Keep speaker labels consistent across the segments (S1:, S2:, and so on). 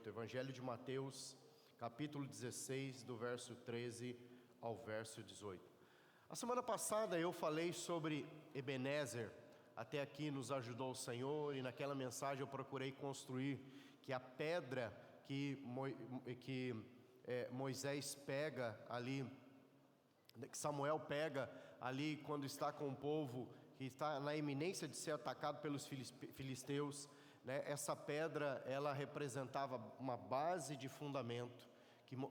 S1: Evangelho de Mateus, capítulo 16, do verso 13 ao verso 18. A semana passada eu falei sobre Ebenezer, até aqui nos ajudou o Senhor, e naquela mensagem eu procurei construir que a pedra que Moisés pega ali, que Samuel pega ali quando está com o povo que está na iminência de ser atacado pelos filisteus, né? Essa pedra, ela representava uma base de fundamento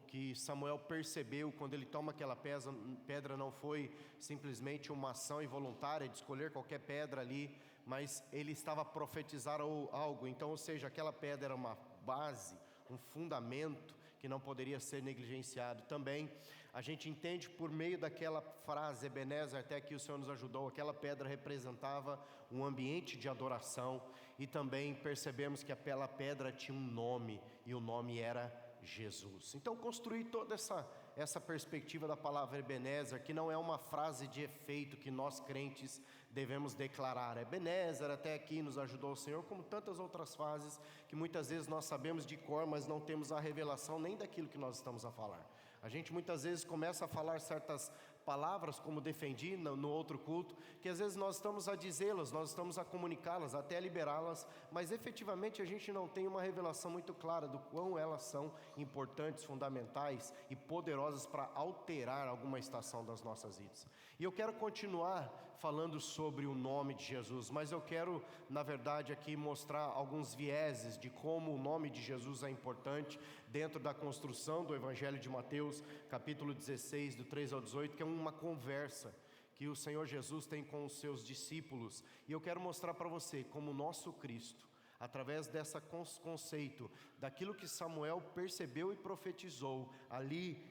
S1: que Samuel percebeu quando ele toma aquela pedra. Não foi simplesmente uma ação involuntária de escolher qualquer pedra ali, mas ele estava a profetizar algo. Então, ou seja, aquela pedra era uma base, um fundamento que não poderia ser negligenciado. Também a gente entende por meio daquela frase, Ebenezer, até aqui o Senhor nos ajudou, aquela pedra representava um ambiente de adoração, e também percebemos que aquela pedra tinha um nome, e o nome era Jesus. Então construir toda essa perspectiva da palavra Ebenezer, que não é uma frase de efeito que nós crentes devemos declarar. Ebenezer, até aqui nos ajudou o Senhor, como tantas outras frases que muitas vezes nós sabemos de cor, mas não temos a revelação nem daquilo que nós estamos a falar. A gente muitas vezes começa a falar certas palavras, como defendi no outro culto, que às vezes nós estamos a dizê-las, nós estamos a comunicá-las, até a liberá-las, mas efetivamente a gente não tem uma revelação muito clara do quão elas são importantes, fundamentais e poderosas para alterar alguma estação das nossas vidas. E eu quero continuar falando sobre o nome de Jesus, mas eu quero, na verdade, aqui mostrar alguns vieses de como o nome de Jesus é importante dentro da construção do Evangelho de Mateus, capítulo 16, do 3 ao 18, que é uma conversa que o Senhor Jesus tem com os seus discípulos. E eu quero mostrar para você como o nosso Cristo, através desse conceito, daquilo que Samuel percebeu e profetizou ali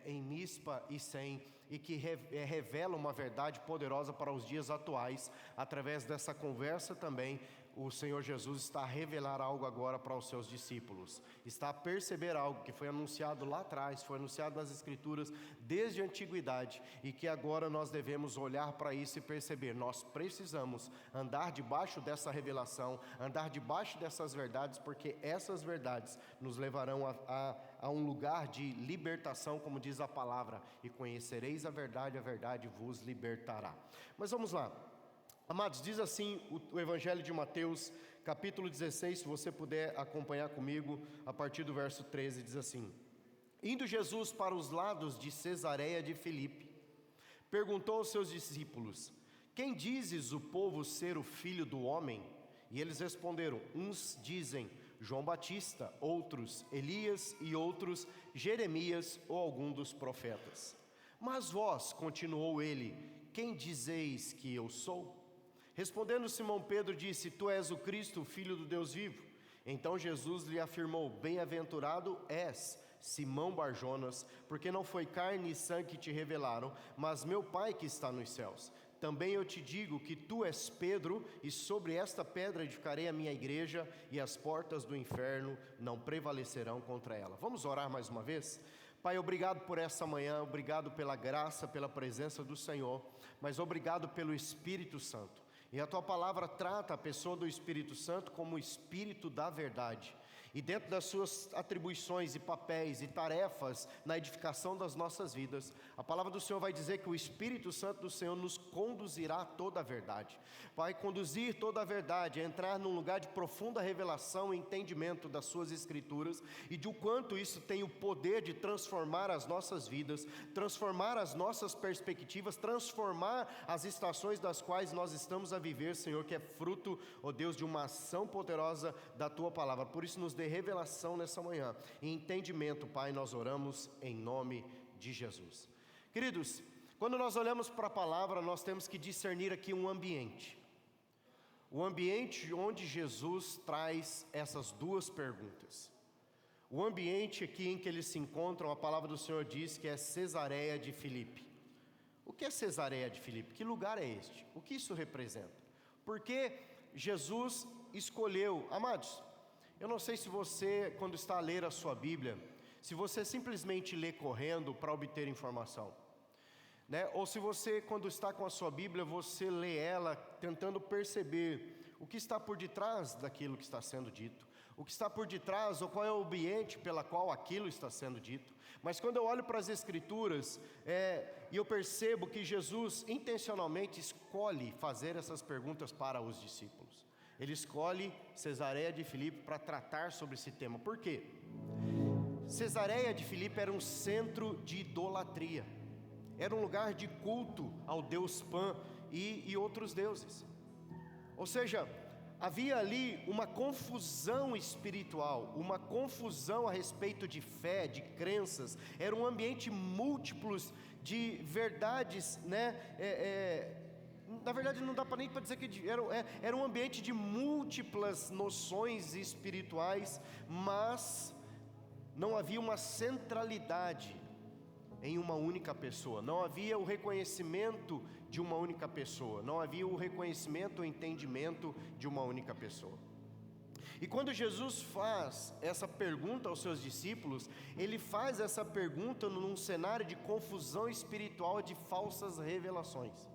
S1: em Mispa e Sem, e que revela uma verdade poderosa para os dias atuais. Através dessa conversa também, o Senhor Jesus está a revelar algo agora para os seus discípulos, está a perceber algo que foi anunciado lá atrás, foi anunciado nas Escrituras desde a antiguidade, e que agora nós devemos olhar para isso e perceber, nós precisamos andar debaixo dessa revelação, andar debaixo dessas verdades, porque essas verdades nos levarão a um lugar de libertação, como diz a palavra, e conhecereis a verdade vos libertará. Mas vamos lá. Amados, diz assim o Evangelho de Mateus, capítulo 16, se você puder acompanhar comigo, a partir do verso 13, diz assim: Indo Jesus para os lados de Cesareia de Filipe, perguntou aos seus discípulos: Quem dizes o povo ser o Filho do Homem? E eles responderam: Uns dizem João Batista, outros Elias, e outros Jeremias ou algum dos profetas. Mas vós, continuou ele, quem dizeis que eu sou? Respondendo Simão Pedro disse: Tu és o Cristo, o Filho do Deus vivo. Então Jesus lhe afirmou: Bem-aventurado és, Simão Barjonas, porque não foi carne e sangue que te revelaram, mas meu Pai que está nos céus. Também eu te digo que tu és Pedro, e sobre esta pedra edificarei a minha igreja, e as portas do inferno não prevalecerão contra ela. Vamos orar mais uma vez? Pai, obrigado por essa manhã, obrigado pela graça, pela presença do Senhor, mas obrigado pelo Espírito Santo. E a tua palavra trata a pessoa do Espírito Santo como o Espírito da verdade. E dentro das suas atribuições e papéis e tarefas na edificação das nossas vidas, a palavra do Senhor vai dizer que o Espírito Santo do Senhor nos conduzirá a toda a verdade. Vai conduzir toda a verdade, a entrar num lugar de profunda revelação e entendimento das suas Escrituras, e de o quanto isso tem o poder de transformar as nossas vidas, transformar as nossas perspectivas, transformar as estações das quais nós estamos a viver, Senhor, que é fruto, ó Deus, de uma ação poderosa da tua palavra. Por isso nos dê revelação nessa manhã e entendimento, Pai, nós oramos em nome de Jesus. Queridos, quando nós olhamos para a palavra, nós temos que discernir aqui um ambiente. O ambiente onde Jesus traz essas duas perguntas. O ambiente aqui em que eles se encontram, a palavra do Senhor diz que é Cesareia de Filipe. O que é Cesareia de Filipe? Que lugar é este? O que isso representa? Porque Jesus escolheu, amados, eu não sei se você, quando está a ler a sua Bíblia, se você simplesmente lê correndo para obter informação, né? Ou se você, quando está com a sua Bíblia, você lê ela tentando perceber o que está por detrás daquilo que está sendo dito, o que está por detrás, ou qual é o ambiente pela qual aquilo está sendo dito. Mas quando eu olho para as Escrituras, e eu percebo que Jesus intencionalmente escolhe fazer essas perguntas para os discípulos. Ele escolhe Cesareia de Filipe para tratar sobre esse tema. Por quê? Cesareia de Filipe era um centro de idolatria, era um lugar de culto ao deus Pan e outros deuses. Ou seja, havia ali uma confusão espiritual, uma confusão a respeito de fé, de crenças. Era um ambiente múltiplos de verdades, na verdade não dá nem para dizer que era um ambiente de múltiplas noções espirituais, mas não havia uma centralidade em uma única pessoa, não havia o reconhecimento de uma única pessoa, não havia o reconhecimento, o entendimento de uma única pessoa. E quando Jesus faz essa pergunta aos seus discípulos, ele faz essa pergunta num cenário de confusão espiritual, de falsas revelações.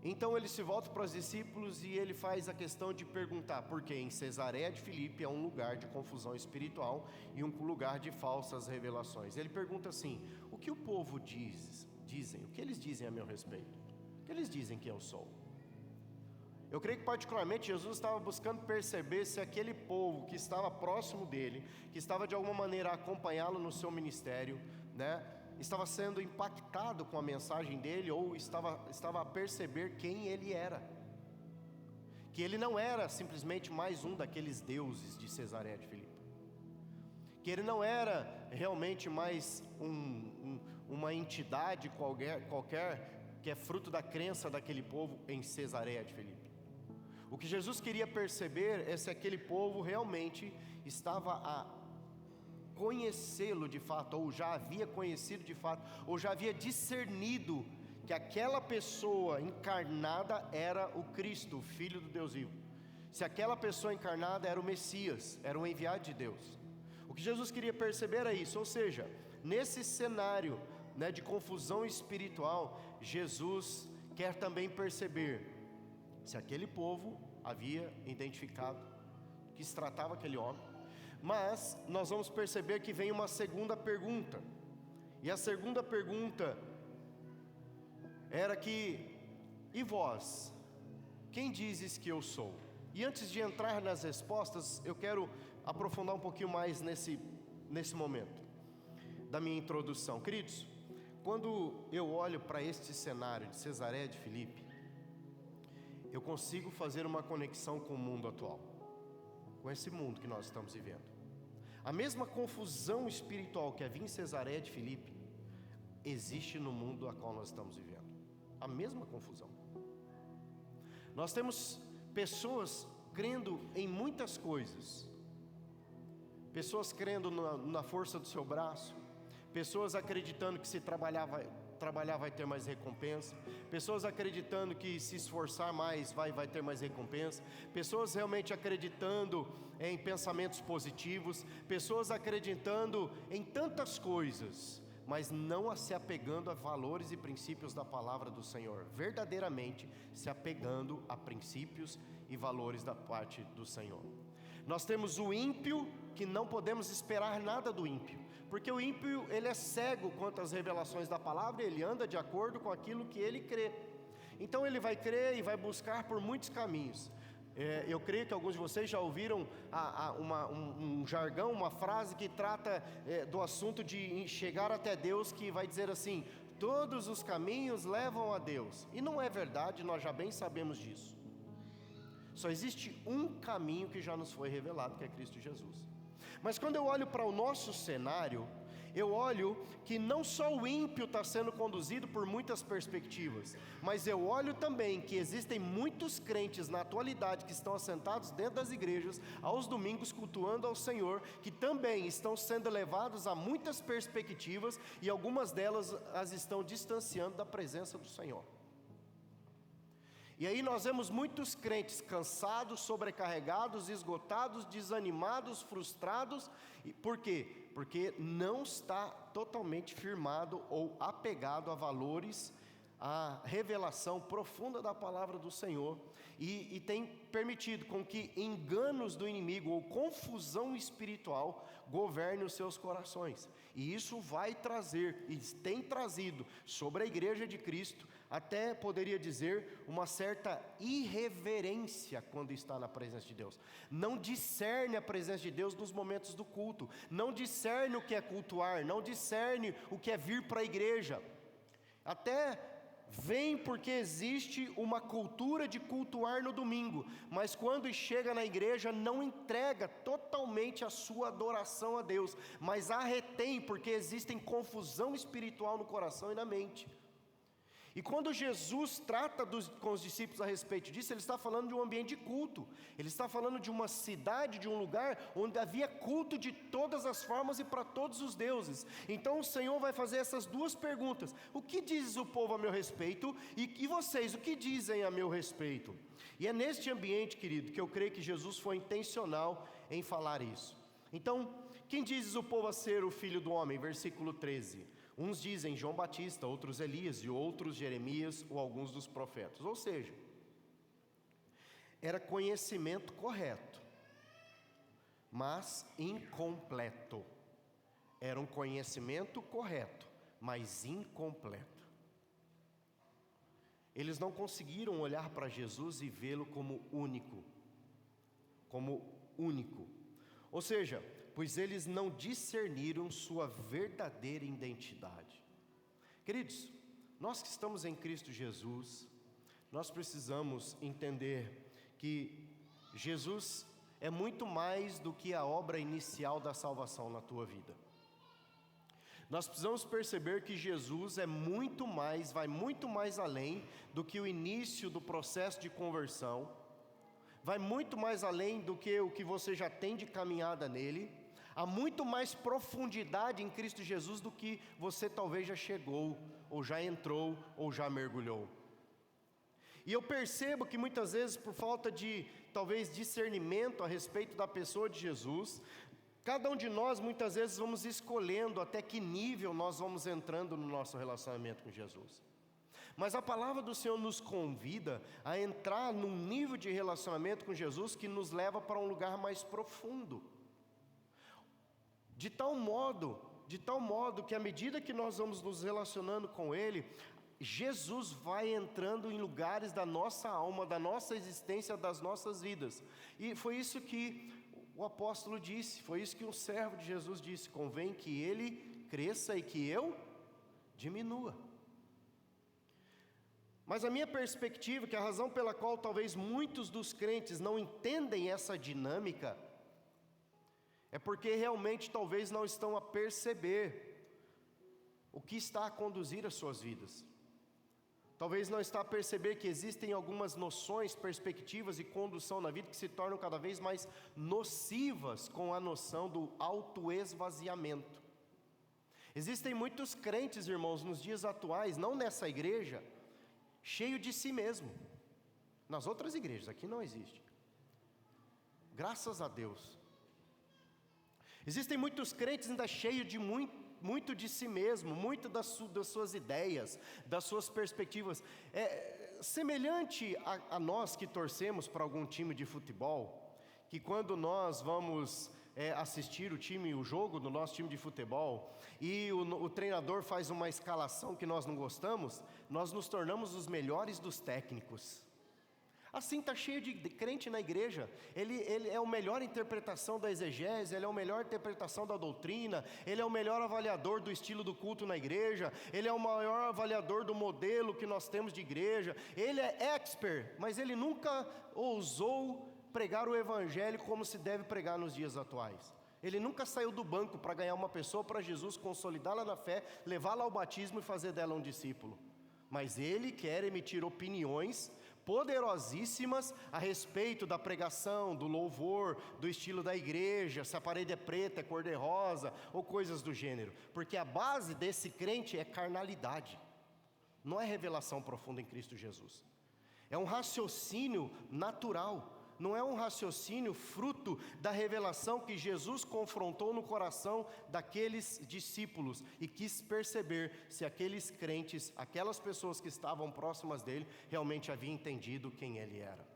S1: Então ele se volta para os discípulos e ele faz a questão de perguntar, porque em Cesareia de Filipe é um lugar de confusão espiritual e um lugar de falsas revelações. Ele pergunta assim: o que o povo dizem? O que eles dizem a meu respeito? O que eles dizem que eu sou? Eu creio que particularmente Jesus estava buscando perceber se aquele povo que estava próximo dele, que estava de alguma maneira a acompanhá-lo no seu ministério, estava sendo impactado com a mensagem dele, ou estava a perceber quem ele era, que ele não era simplesmente mais um daqueles deuses de Cesareia de Filipe, que ele não era realmente mais uma entidade qualquer que é fruto da crença daquele povo em Cesareia de Filipe. O que Jesus queria perceber é se aquele povo realmente estava a conhecê-lo de fato, ou já havia conhecido de fato, ou já havia discernido que aquela pessoa encarnada era o Cristo, o Filho do Deus vivo. Se aquela pessoa encarnada era o Messias, era o enviado de Deus. O que Jesus queria perceber é isso, ou seja, nesse cenário de confusão espiritual, Jesus quer também perceber se aquele povo havia identificado que se tratava aquele homem. Mas nós vamos perceber que vem uma segunda pergunta, e a segunda pergunta era e vós, quem dizes que eu sou? E antes de entrar nas respostas, eu quero aprofundar um pouquinho mais nesse momento da minha introdução. Queridos, quando eu olho para este cenário de Cesareia de Filipe, eu consigo fazer uma conexão com o mundo atual, com esse mundo que nós estamos vivendo. A mesma confusão espiritual que havia em Cesareia de Filipe existe no mundo a qual nós estamos vivendo. A mesma confusão. Nós temos pessoas crendo em muitas coisas, pessoas crendo na força do seu braço, pessoas acreditando que se trabalhar vai ter mais recompensa, pessoas acreditando que se esforçar mais vai ter mais recompensa, pessoas realmente acreditando em pensamentos positivos, pessoas acreditando em tantas coisas, mas não se apegando a valores e princípios da palavra do Senhor, verdadeiramente se apegando a princípios e valores da parte do Senhor. Nós temos o ímpio, que não podemos esperar nada do ímpio, porque o ímpio ele é cego quanto às revelações da palavra, ele anda de acordo com aquilo que ele crê. Então ele vai crer e vai buscar por muitos caminhos. Eu creio que alguns de vocês já ouviram um jargão, uma frase que trata do assunto de chegar até Deus, que vai dizer assim: todos os caminhos levam a Deus. E não é verdade, nós já bem sabemos disso. Só existe um caminho que já nos foi revelado, que é Cristo Jesus. Mas quando eu olho para o nosso cenário, eu olho que não só o ímpio está sendo conduzido por muitas perspectivas, mas eu olho também que existem muitos crentes na atualidade que estão assentados dentro das igrejas, aos domingos cultuando ao Senhor, que também estão sendo levados a muitas perspectivas, e algumas delas as estão distanciando da presença do Senhor. E aí nós vemos muitos crentes cansados, sobrecarregados, esgotados, desanimados, frustrados. Por quê? Porque não está totalmente firmado ou apegado a valores, a revelação profunda da palavra do Senhor. e tem permitido com que enganos do inimigo ou confusão espiritual governe os seus corações. E isso vai trazer, e tem trazido sobre a igreja de Cristo, até poderia dizer, uma certa irreverência quando está na presença de Deus. Não discerne a presença de Deus nos momentos do culto, não discerne o que é cultuar, não discerne o que é vir para a igreja. Até vem porque existe uma cultura de cultuar no domingo, mas quando chega na igreja não entrega totalmente a sua adoração a Deus, mas a retém porque existem confusão espiritual no coração e na mente. E quando Jesus trata com os discípulos a respeito disso, ele está falando de um ambiente de culto, ele está falando de uma cidade, de um lugar onde havia culto de todas as formas e para todos os deuses. Então o Senhor vai fazer essas duas perguntas: o que diz o povo a meu respeito? E vocês, o que dizem a meu respeito? E é neste ambiente, querido, que eu creio que Jesus foi intencional em falar isso. Então, quem diz o povo a ser o Filho do Homem? Versículo 13. Uns dizem João Batista, outros Elias, e outros Jeremias ou alguns dos profetas. Ou seja, era conhecimento correto, mas incompleto. Era um conhecimento correto, mas incompleto. Eles não conseguiram olhar para Jesus e vê-lo como único. Ou seja, pois eles não discerniram sua verdadeira identidade. Queridos, nós que estamos em Cristo Jesus, nós precisamos entender que Jesus é muito mais do que a obra inicial da salvação na tua vida. Nós precisamos perceber que Jesus é muito mais, vai muito mais além do que o início do processo de conversão, vai muito mais além do que o que você já tem de caminhada nele. Há muito mais profundidade em Cristo Jesus do que você talvez já chegou, ou já entrou, ou já mergulhou. E eu percebo que muitas vezes, por falta de, talvez, discernimento a respeito da pessoa de Jesus, cada um de nós, muitas vezes, vamos escolhendo até que nível nós vamos entrando no nosso relacionamento com Jesus. Mas a palavra do Senhor nos convida a entrar num nível de relacionamento com Jesus que nos leva para um lugar mais profundo. De tal modo que à medida que nós vamos nos relacionando com Ele, Jesus vai entrando em lugares da nossa alma, da nossa existência, das nossas vidas. E foi isso que o apóstolo disse, foi isso que um servo de Jesus disse: convém que Ele cresça e que eu diminua. Mas a minha perspectiva, que a razão pela qual talvez muitos dos crentes não entendem essa dinâmica, é porque realmente talvez não estão a perceber o que está a conduzir as suas vidas. Talvez não está a perceber que existem algumas noções, perspectivas e condução na vida que se tornam cada vez mais nocivas com a noção do autoesvaziamento. Existem muitos crentes, irmãos, nos dias atuais, não nessa igreja, cheio de si mesmo. Nas outras igrejas, aqui não existe. Graças a Deus. Existem muitos crentes ainda cheios de muito de si mesmo, muito das suas ideias, das suas perspectivas. Semelhante a nós que torcemos para algum time de futebol, que quando nós vamos assistir o jogo do nosso time de futebol, e o treinador faz uma escalação que nós não gostamos, nós nos tornamos os melhores dos técnicos. Assim está cheio de crente na igreja. Ele é a melhor interpretação da exegese, ele é a melhor interpretação da doutrina, ele é o melhor avaliador do estilo do culto na igreja, ele é o maior avaliador do modelo que nós temos de igreja, ele é expert, mas ele nunca ousou pregar o evangelho como se deve pregar nos dias atuais. Ele nunca saiu do banco para ganhar uma pessoa para Jesus, consolidá-la na fé, levá-la ao batismo e fazer dela um discípulo. Mas ele quer emitir opiniões poderosíssimas a respeito da pregação, do louvor, do estilo da igreja, se a parede é preta, é cor-de-rosa, ou coisas do gênero. Porque a base desse crente é carnalidade, não é revelação profunda em Cristo Jesus. É um raciocínio natural, não é um raciocínio fruto da revelação que Jesus confrontou no coração daqueles discípulos e quis perceber se aqueles crentes, aquelas pessoas que estavam próximas dele, realmente haviam entendido quem ele era.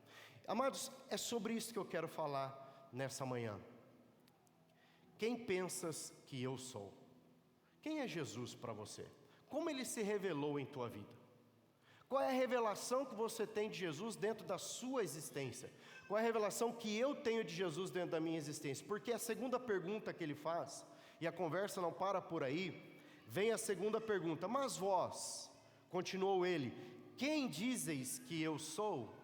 S1: Amados, é sobre isso que eu quero falar nessa manhã. Quem pensas que eu sou? Quem é Jesus para você? Como Ele se revelou em tua vida? Qual é a revelação que você tem de Jesus dentro da sua existência? Qual é a revelação que eu tenho de Jesus dentro da minha existência? Porque a segunda pergunta que ele faz, e a conversa não para por aí, vem a segunda pergunta: mas vós, continuou ele, quem dizeis que eu sou?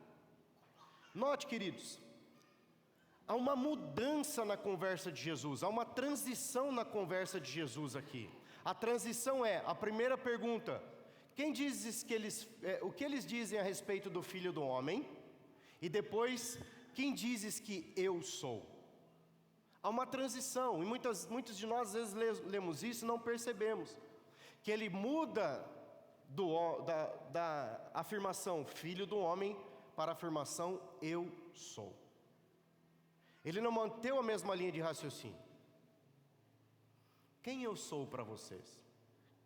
S1: Note, queridos, há uma mudança na conversa de Jesus, há uma transição na conversa de Jesus aqui. A transição é, a primeira pergunta: quem dizes que o que eles dizem a respeito do Filho do Homem? E depois, quem dizes que eu sou? Há uma transição, e muitos de nós às vezes lemos isso e não percebemos, que ele muda da afirmação Filho do Homem para a afirmação eu sou. Ele não manteve a mesma linha de raciocínio. Quem eu sou para vocês?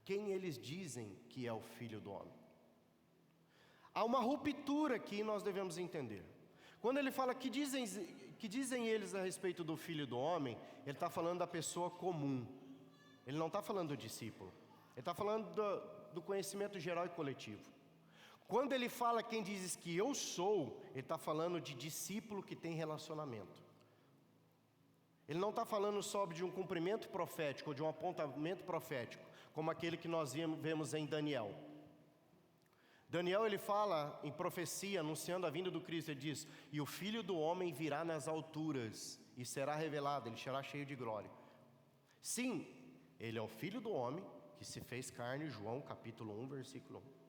S1: Quem eles dizem que é o Filho do Homem? Há uma ruptura que nós devemos entender. Quando ele fala que dizem eles a respeito do Filho do Homem, ele está falando da pessoa comum. Ele não está falando do discípulo. Ele está falando do conhecimento geral e coletivo. Quando ele fala quem dizes que eu sou, ele está falando de discípulo que tem relacionamento. Ele não está falando só de um cumprimento profético, ou de um apontamento profético, como aquele que nós vemos em Daniel. Daniel, ele fala em profecia, anunciando a vinda do Cristo, ele diz: e o Filho do Homem virá nas alturas, e será revelado, ele será cheio de glória. Sim, ele é o Filho do Homem, que se fez carne, João capítulo 1, versículo 1.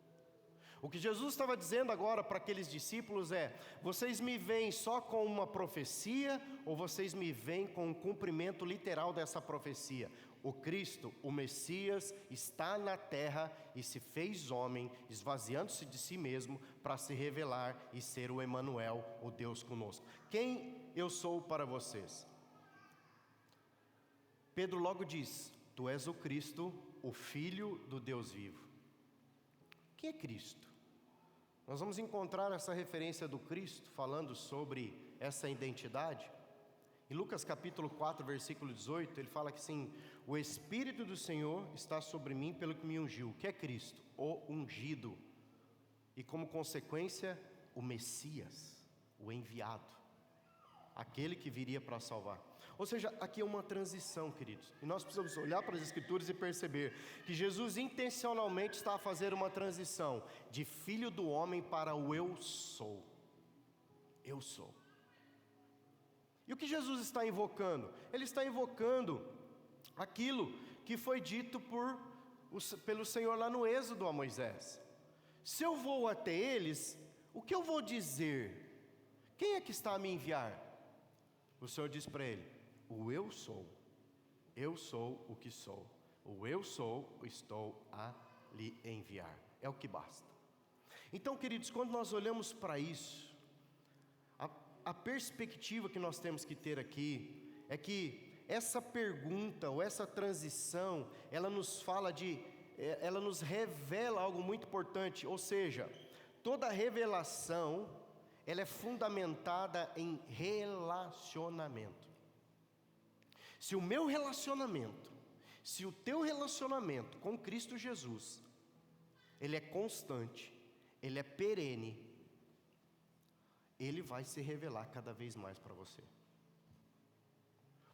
S1: O que Jesus estava dizendo agora para aqueles discípulos é: vocês me veem só com uma profecia, ou vocês me veem com um cumprimento literal dessa profecia? O Cristo, o Messias, está na terra e se fez homem, esvaziando-se de si mesmo para se revelar e ser o Emanuel, o Deus conosco. Quem eu sou para vocês? Pedro logo diz: tu és o Cristo, o Filho do Deus vivo. Quem é Cristo? Nós vamos encontrar essa referência do Cristo falando sobre essa identidade. Em Lucas capítulo 4, versículo 18, ele fala que assim: o Espírito do Senhor está sobre mim pelo que me ungiu. O que é Cristo? O ungido. E como consequência, o Messias, o enviado, aquele que viria para salvar. Ou seja, aqui é uma transição, queridos. E nós precisamos olhar para as Escrituras e perceber que Jesus intencionalmente está a fazer uma transição de Filho do Homem para o eu sou. Eu sou. E o que Jesus está invocando? Ele está invocando aquilo que foi dito pelo Senhor lá no Êxodo a Moisés. Se eu vou até eles, o que eu vou dizer? Quem é que está a me enviar? O Senhor diz para ele: o eu sou o que sou, o eu sou, estou a lhe enviar. É o que basta. Então, queridos, quando nós olhamos para isso, a perspectiva que nós temos que ter aqui é que essa pergunta ou essa transição, ela nos revela algo muito importante. Ou seja, toda revelação, ela é fundamentada em relacionamento. Se o teu relacionamento com Cristo Jesus, ele é constante, ele é perene, ele vai se revelar cada vez mais para você.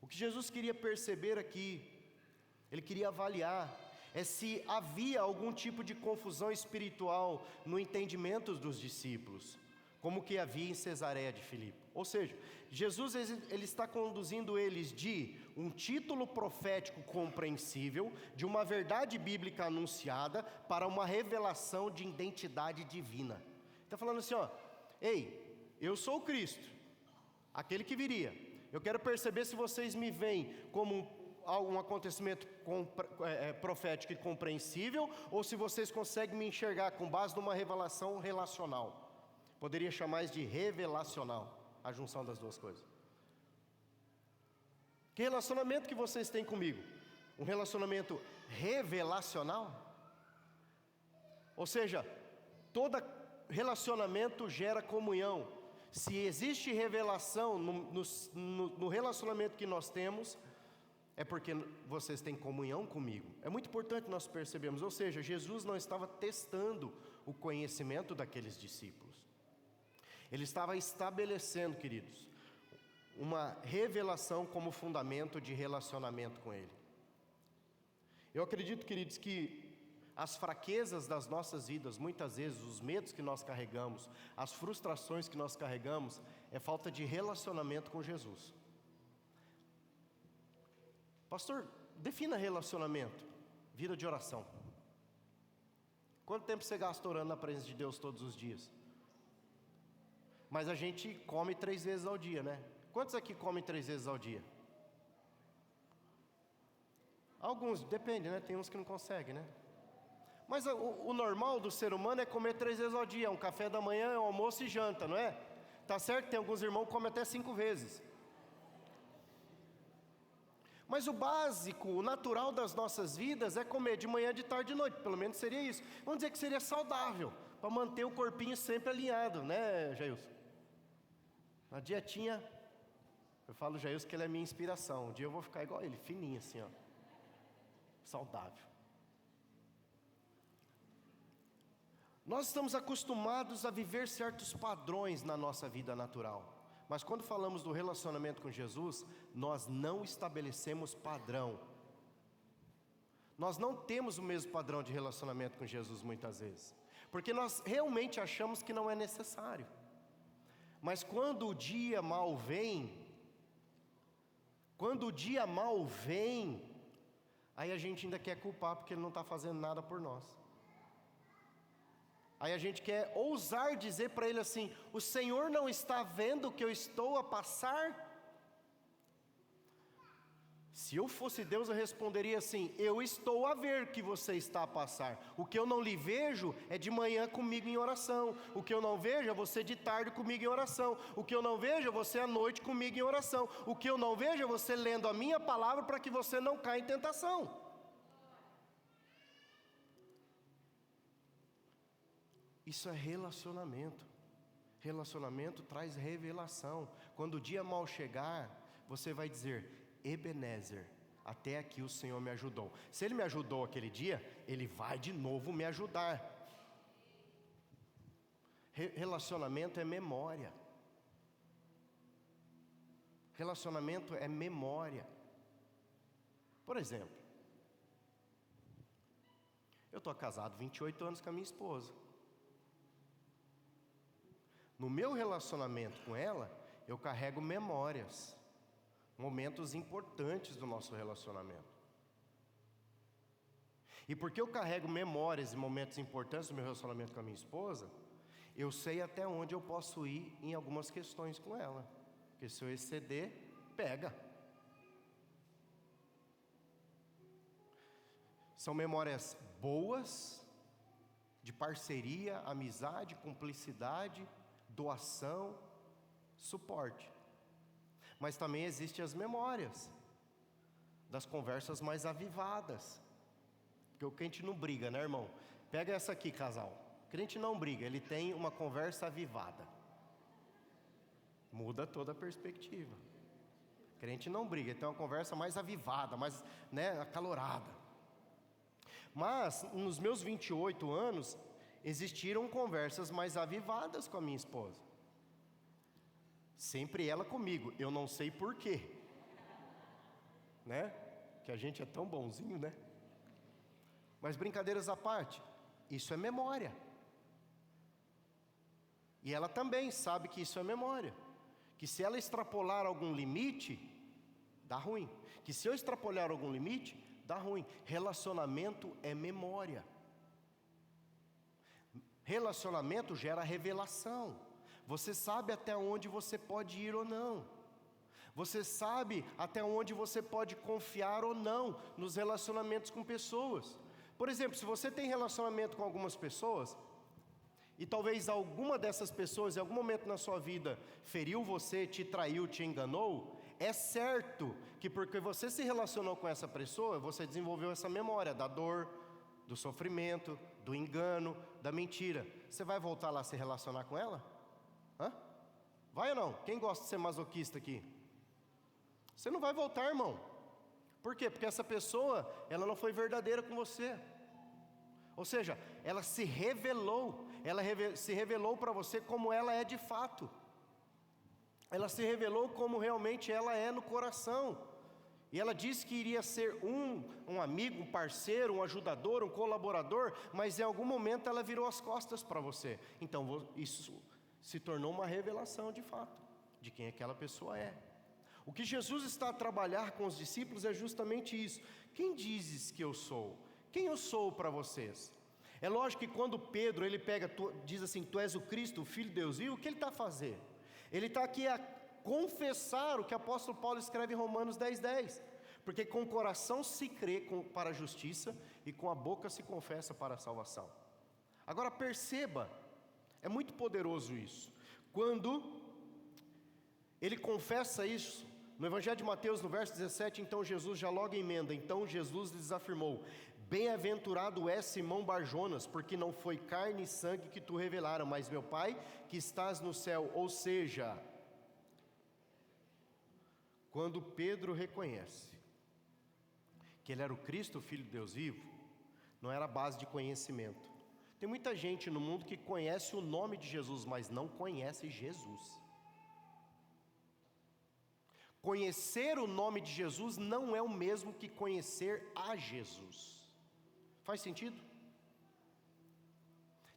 S1: O que Jesus queria perceber aqui, ele queria avaliar, é se havia algum tipo de confusão espiritual no entendimento dos discípulos, como que havia em Cesareia de Filipe. Ou seja, Jesus ele está conduzindo eles de um título profético compreensível, de uma verdade bíblica anunciada, para uma revelação de identidade divina. Está falando assim, ó: ei, eu sou o Cristo, aquele que viria. Eu quero perceber se vocês me veem como um acontecimento profético e compreensível, ou se vocês conseguem me enxergar com base numa revelação relacional. Poderia chamar isso de revelacional, a junção das duas coisas. Que relacionamento que vocês têm comigo? Um relacionamento revelacional? Ou seja, todo relacionamento gera comunhão. Se existe revelação no relacionamento que nós temos, é porque vocês têm comunhão comigo. É muito importante nós percebermos, ou seja, Jesus não estava testando o conhecimento daqueles discípulos. Ele estava estabelecendo, queridos, uma revelação como fundamento de relacionamento com Ele. Eu acredito, queridos, que as fraquezas das nossas vidas, muitas vezes, os medos que nós carregamos, as frustrações que nós carregamos, é falta de relacionamento com Jesus. Pastor, defina relacionamento. Vida de oração. Quanto tempo você gasta orando na presença de Deus todos os dias? Mas a gente come 3 vezes ao dia, né? Quantos aqui comem 3 vezes ao dia? Alguns, depende, né? Tem uns que não conseguem, né? Mas o normal do ser humano é comer 3 vezes ao dia. Um café da manhã, um almoço e janta, não é? Tá certo? Tem alguns irmãos que comem até 5 vezes. Mas o básico, o natural das nossas vidas é comer de manhã, de tarde e de noite. Pelo menos seria isso. Vamos dizer que seria saudável, para manter o corpinho sempre alinhado, né, Jailson? Na dietinha, eu falo Jailson que ele é minha inspiração. Um dia eu vou ficar igual ele, fininho assim, ó. Saudável. Nós estamos acostumados a viver certos padrões na nossa vida natural. Mas quando falamos do relacionamento com Jesus, nós não estabelecemos padrão. Nós não temos o mesmo padrão de relacionamento com Jesus muitas vezes. Porque nós realmente achamos que não é necessário. Mas quando o dia mal vem, aí a gente ainda quer culpar porque Ele não está fazendo nada por nós. Aí a gente quer ousar dizer para Ele assim: o Senhor não está vendo o que eu estou a passar? Se eu fosse Deus, eu responderia assim: eu estou a ver o que você está a passar. O que eu não lhe vejo é de manhã comigo em oração. O que eu não vejo é você de tarde comigo em oração. O que eu não vejo é você à noite comigo em oração. O que eu não vejo é você lendo a minha palavra para que você não caia em tentação. Isso é relacionamento. Relacionamento traz revelação. Quando o dia mal chegar, você vai dizer: Ebenezer, até aqui o Senhor me ajudou. Se Ele me ajudou aquele dia, Ele vai de novo me ajudar. Relacionamento é memória. Relacionamento é memória. Por exemplo, eu estou casado 28 anos com a minha esposa. No meu relacionamento com ela, eu carrego memórias, momentos importantes do nosso relacionamento. E porque eu carrego memórias e momentos importantes do meu relacionamento com a minha esposa, eu sei até onde eu posso ir em algumas questões com ela. Porque se eu exceder, pega. São memórias boas, de parceria, amizade, cumplicidade, doação, suporte. Mas também existem as memórias das conversas mais avivadas. Porque o crente não briga, né, irmão? Pega essa aqui, casal. O crente não briga, ele tem uma conversa avivada. Muda toda a perspectiva. O crente não briga, ele tem uma conversa mais avivada, mais, acalorada. Mas, nos meus 28 anos, existiram conversas mais avivadas com a minha esposa. Sempre ela comigo, eu não sei porquê, né? Que a gente é tão bonzinho, né? Mas brincadeiras à parte, isso é memória. E ela também sabe que isso é memória. Que se ela extrapolar algum limite, dá ruim. Que se eu extrapolar algum limite, dá ruim. Relacionamento é memória. Relacionamento gera revelação. Você sabe até onde você pode ir ou não. Você sabe até onde você pode confiar ou não nos relacionamentos com pessoas. Por exemplo, se você tem relacionamento com algumas pessoas, e talvez alguma dessas pessoas em algum momento na sua vida feriu você, te traiu, te enganou, é certo que porque você se relacionou com essa pessoa, você desenvolveu essa memória da dor, do sofrimento, do engano, da mentira. Você vai voltar lá a se relacionar com ela? Vai ou não? Quem gosta de ser masoquista aqui? Você não vai voltar, irmão. Por quê? Porque essa pessoa, ela não foi verdadeira com você. Ou seja, ela se revelou para você como ela é de fato. Ela se revelou como realmente ela é no coração. E ela disse que iria ser um amigo, um parceiro, um ajudador, um colaborador, mas em algum momento ela virou as costas para você. Então isso se tornou uma revelação de fato, de quem aquela pessoa é. O que Jesus está a trabalhar com os discípulos é justamente isso. Quem dizes que eu sou? Quem eu sou para vocês? É lógico que quando Pedro, ele diz assim, tu és o Cristo, o Filho de Deus, e o que ele está a fazer? Ele está aqui a confessar o que o apóstolo Paulo escreve em Romanos 10:10, porque com o coração se crê para a justiça, e com a boca se confessa para a salvação. Agora perceba, é muito poderoso isso, quando ele confessa isso, no Evangelho de Mateus, no verso 17, então Jesus já logo emenda, então Jesus lhes afirmou, bem-aventurado é Simão Barjonas, porque não foi carne e sangue que tu revelaram, mas meu Pai que estás no céu. Ou seja, quando Pedro reconhece que ele era o Cristo, o Filho de Deus vivo, não era base de conhecimento. Tem muita gente no mundo que conhece o nome de Jesus, mas não conhece Jesus. Conhecer o nome de Jesus não é o mesmo que conhecer a Jesus. Faz sentido?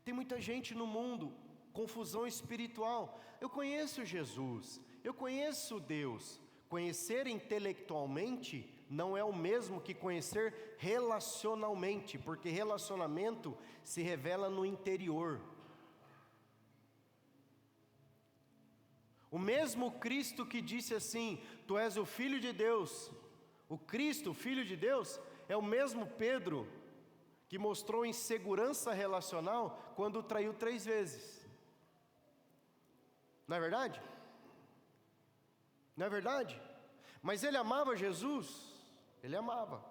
S1: Tem muita gente no mundo, confusão espiritual. Eu conheço Jesus, eu conheço Deus. Conhecer intelectualmente não é o mesmo que conhecer relacionalmente, porque relacionamento se revela no interior. O mesmo Cristo que disse assim, tu és o Filho de Deus, o Cristo, o Filho de Deus, é o mesmo Pedro que mostrou insegurança relacional quando o traiu 3 vezes. Não é verdade? Não é verdade? Mas ele amava Jesus, ele amava.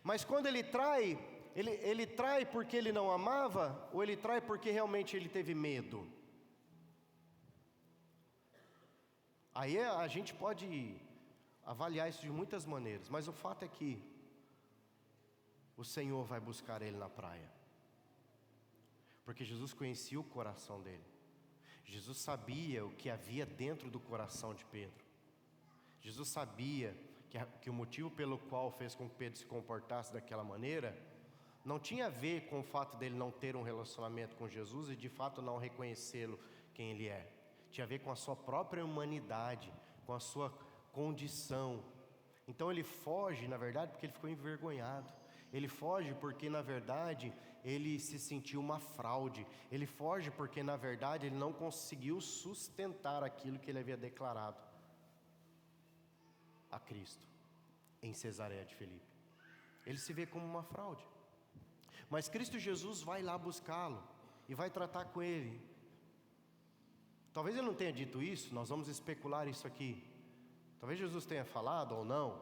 S1: Mas quando ele trai, ele trai porque ele não amava, ou ele trai porque realmente ele teve medo? Aí a gente pode avaliar isso de muitas maneiras, mas o fato é que o Senhor vai buscar ele na praia, porque Jesus conhecia o coração dele. Jesus sabia o que havia dentro do coração de Pedro. Jesus sabia que o motivo pelo qual fez com que Pedro se comportasse daquela maneira não tinha a ver com o fato dele não ter um relacionamento com Jesus e de fato não reconhecê-lo quem ele é. Tinha a ver com a sua própria humanidade, com a sua condição. Então ele foge, na verdade, porque ele ficou envergonhado. Ele foge porque, na verdade, ele se sentiu uma fraude. Ele foge porque, na verdade, ele não conseguiu sustentar aquilo que ele havia declarado a Cristo em Cesareia de Filipe. Ele se vê como uma fraude. Mas Cristo Jesus vai lá buscá-lo e vai tratar com ele. Talvez ele não tenha dito isso, nós vamos especular isso aqui. Talvez Jesus tenha falado ou não.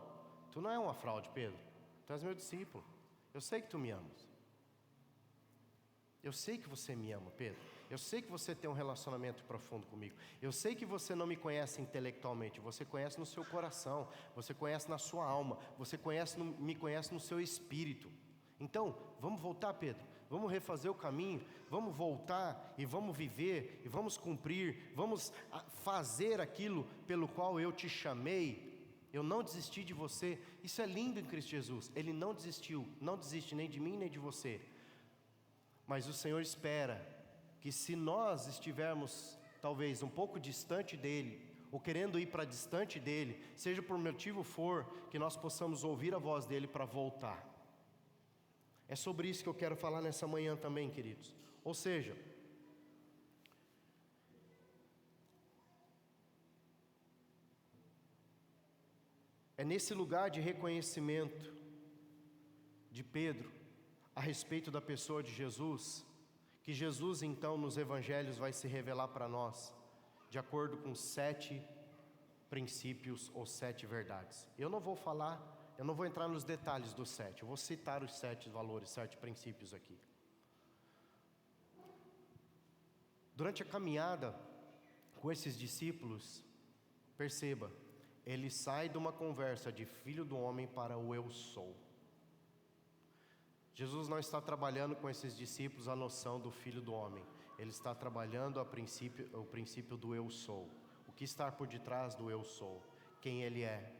S1: Tu não é uma fraude, Pedro. Tu és meu discípulo. Eu sei que tu me amas. Eu sei que você me ama, Pedro. Eu sei que você tem um relacionamento profundo comigo. Eu sei que você não me conhece intelectualmente. Você conhece no seu coração. Você conhece na sua alma. Você me conhece no seu espírito. Então, vamos voltar, Pedro. Vamos refazer o caminho. Vamos voltar e vamos viver. E vamos cumprir. Vamos fazer aquilo pelo qual eu te chamei. Eu não desisti de você. Isso é lindo em Cristo Jesus. Ele não desistiu. Não desiste nem de mim nem de você. Mas o Senhor espera que, se nós estivermos talvez um pouco distante dele, ou querendo ir para distante dele, seja por motivo for, que nós possamos ouvir a voz dele para voltar. É sobre isso que eu quero falar nessa manhã também, queridos. Ou seja, é nesse lugar de reconhecimento de Pedro a respeito da pessoa de Jesus, que Jesus então nos evangelhos vai se revelar para nós, de acordo com 7 princípios ou 7 verdades. Eu não vou entrar nos detalhes dos 7, eu vou citar os 7 valores, 7 princípios aqui. Durante a caminhada com esses discípulos, perceba, ele sai de uma conversa de filho do homem para o eu sou. Jesus não está trabalhando com esses discípulos a noção do filho do homem, ele está trabalhando o princípio do eu sou. O que está por detrás do eu sou? Quem ele é,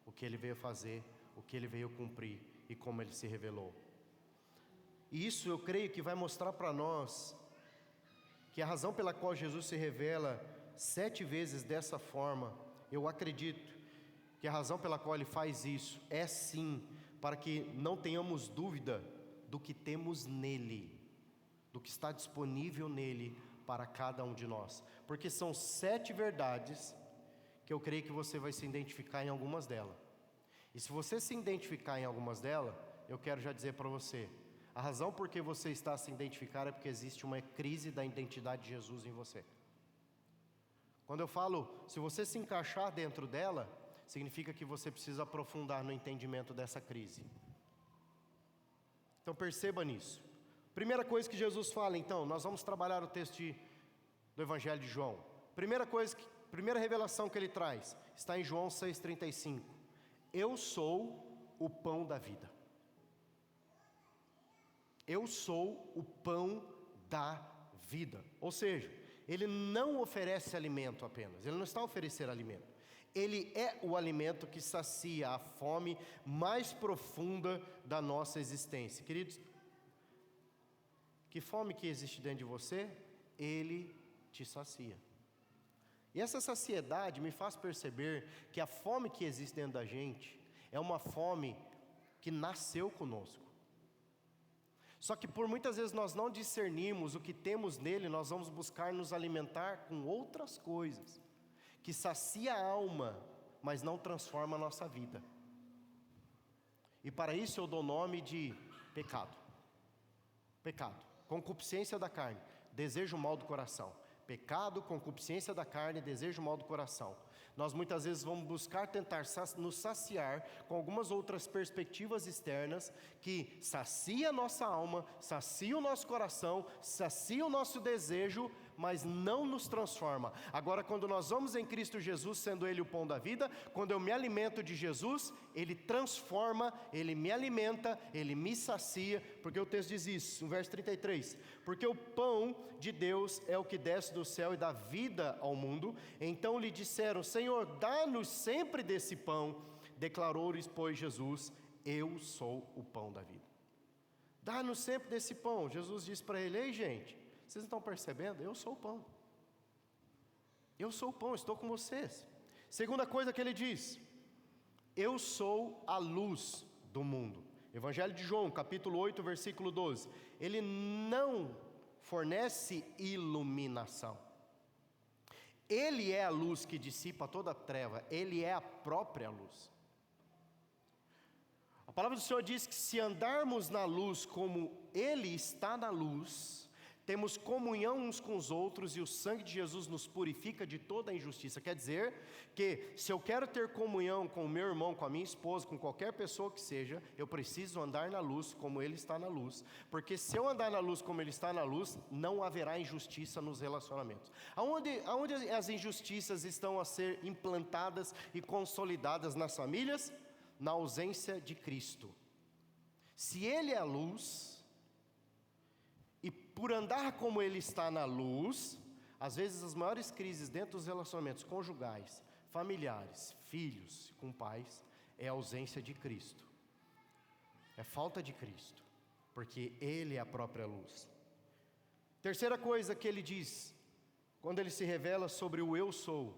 S1: o que ele veio fazer, o que ele veio cumprir e como ele se revelou. E isso eu creio que vai mostrar para nós que a razão pela qual Jesus se revela 7 vezes dessa forma, eu acredito que a razão pela qual ele faz isso é sim para que não tenhamos dúvida do que temos nele, do que está disponível nele para cada um de nós, porque são 7 verdades que eu creio que você vai se identificar em algumas delas. E se você se identificar em algumas delas, eu quero já dizer para você, a razão por que você está a se identificar é porque existe uma crise da identidade de Jesus em você. Quando eu falo, se você se encaixar dentro dela, significa que você precisa aprofundar no entendimento dessa crise. Então perceba nisso. Primeira coisa que Jesus fala, então, nós vamos trabalhar o texto do Evangelho de João. Primeira revelação que ele traz, está em João 6,35. Eu sou o pão da vida. Eu sou o pão da vida. Ou seja, ele não oferece alimento apenas, ele não está a oferecer alimento. Ele é o alimento que sacia a fome mais profunda da nossa existência. Queridos, que fome que existe dentro de você, ele te sacia. E essa saciedade me faz perceber que a fome que existe dentro da gente é uma fome que nasceu conosco. Só que por muitas vezes nós não discernimos o que temos nele, nós vamos buscar nos alimentar com outras coisas, que sacia a alma, mas não transforma a nossa vida. E para isso eu dou nome de pecado. Pecado, concupiscência da carne, desejo mal do coração. Pecado, concupiscência da carne, desejo mal do coração. Nós muitas vezes vamos buscar tentar nos saciar com algumas outras perspectivas externas que sacia a nossa alma, sacia o nosso coração, sacia o nosso desejo, mas não nos transforma. Agora, quando nós vamos em Cristo Jesus, sendo Ele o pão da vida, quando eu me alimento de Jesus, Ele transforma, Ele me alimenta, Ele me sacia, porque o texto diz isso, no verso 33, porque o pão de Deus é o que desce do céu e dá vida ao mundo. Então lhe disseram, Senhor, dá-nos sempre desse pão. Declarou-lhes, pois, Jesus, eu sou o pão da vida. Dá-nos sempre desse pão. Jesus disse para ele, ei gente, vocês não estão percebendo? Eu sou o pão. Eu sou o pão, estou com vocês. Segunda coisa que ele diz, eu sou a luz do mundo. Evangelho de João, capítulo 8, versículo 12. Ele não fornece iluminação. Ele é a luz que dissipa toda a treva. Ele é a própria luz. A palavra do Senhor diz que se andarmos na luz como Ele está na luz, temos comunhão uns com os outros e o sangue de Jesus nos purifica de toda a injustiça. Quer dizer que se eu quero ter comunhão com o meu irmão, com a minha esposa, com qualquer pessoa que seja, eu preciso andar na luz como Ele está na luz. Porque se eu andar na luz como Ele está na luz, não haverá injustiça nos relacionamentos. Aonde as injustiças estão a ser implantadas e consolidadas nas famílias? Na ausência de Cristo. Se Ele é a luz, e por andar como Ele está na luz, às vezes as maiores crises dentro dos relacionamentos conjugais, familiares, filhos, com pais, é a ausência de Cristo. É falta de Cristo, porque Ele é a própria luz. Terceira coisa que Ele diz, quando Ele se revela sobre o eu sou,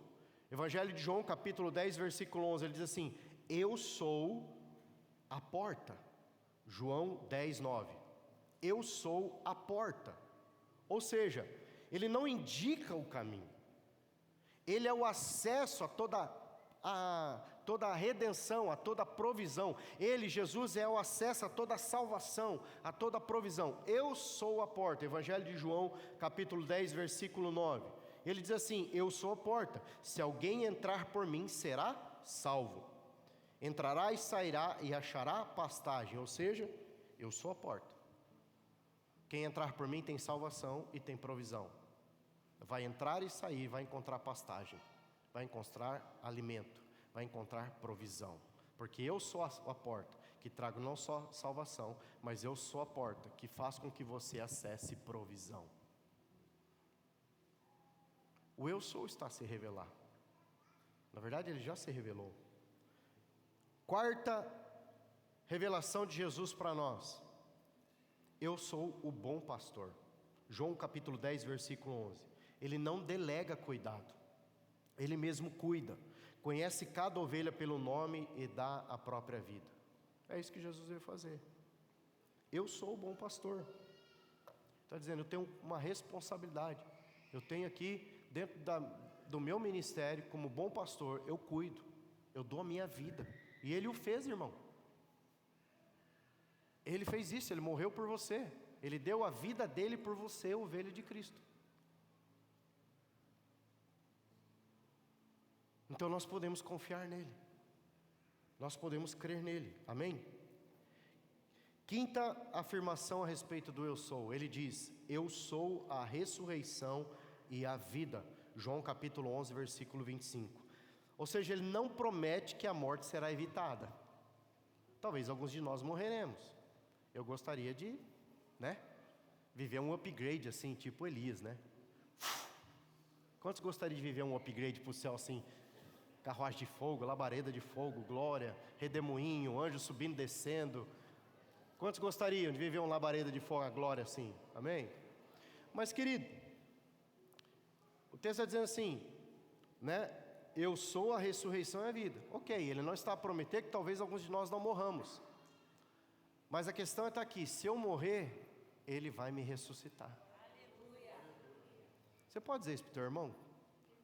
S1: Evangelho de João, capítulo 10, versículo 11, Ele diz assim, eu sou a porta. João 10, 9. Eu sou a porta. Ou seja, Ele não indica o caminho. Ele é o acesso a toda a redenção, a toda a provisão. Ele, Jesus, é o acesso a toda a salvação, a toda a provisão. Eu sou a porta. Evangelho de João, capítulo 10, versículo 9. Ele diz assim, eu sou a porta. Se alguém entrar por mim, será salvo. Entrará e sairá e achará pastagem. Ou seja, eu sou a porta. Quem entrar por mim tem salvação e tem provisão. vai entrar e sair, vai encontrar pastagem, vai encontrar alimento, vai encontrar provisão, porque eu sou a porta, que trago não só salvação, mas eu sou a porta, que faz com que você acesse provisão. O eu sou está a se revelar, na verdade ele já se revelou. Quarta revelação de Jesus para nós: eu sou o bom pastor. João capítulo 10, versículo 11. Ele não delega cuidado, ele mesmo cuida, conhece cada ovelha pelo nome e dá a própria vida. É isso que Jesus veio fazer. Eu sou o bom pastor. Está dizendo, eu tenho uma responsabilidade. Eu tenho aqui, dentro do meu ministério, como bom pastor, eu cuido, eu dou a minha vida. E Ele o fez, irmão. Ele fez isso, Ele morreu por você. Ele deu a vida dele por você, ovelha de Cristo. Então nós podemos confiar nele. Nós podemos crer nele. Amém? Quinta afirmação a respeito do eu sou. Ele diz, eu sou a ressurreição e a vida. João capítulo 11, versículo 25. Ou seja, ele não promete que a morte será evitada. Talvez alguns de nós morreremos. Eu gostaria de, viver um upgrade assim, tipo Elias, Quantos gostariam de viver um upgrade para o céu assim? Carruagem de fogo, labareda de fogo, glória, redemoinho, anjo subindo e descendo. Quantos gostariam de viver um labareda de fogo, a glória assim? Amém? Mas querido, o texto está dizendo assim, eu sou a ressurreição e a vida. Ok, ele não está a prometer que talvez alguns de nós não morramos. Mas a questão está aqui, se eu morrer, Ele vai me ressuscitar. Aleluia. Você pode dizer isso para o teu irmão?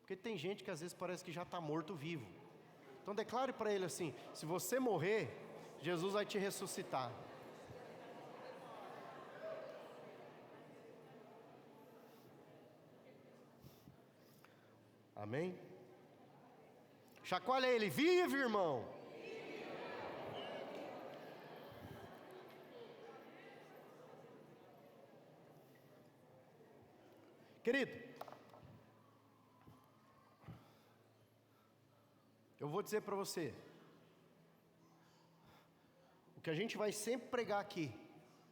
S1: Porque tem gente que às vezes parece que já está morto vivo. Então declare para ele assim, se você morrer, Jesus vai te ressuscitar. Amém? Chacoalha ele, vive, irmão. Querido, eu vou dizer para você, o que a gente vai sempre pregar aqui,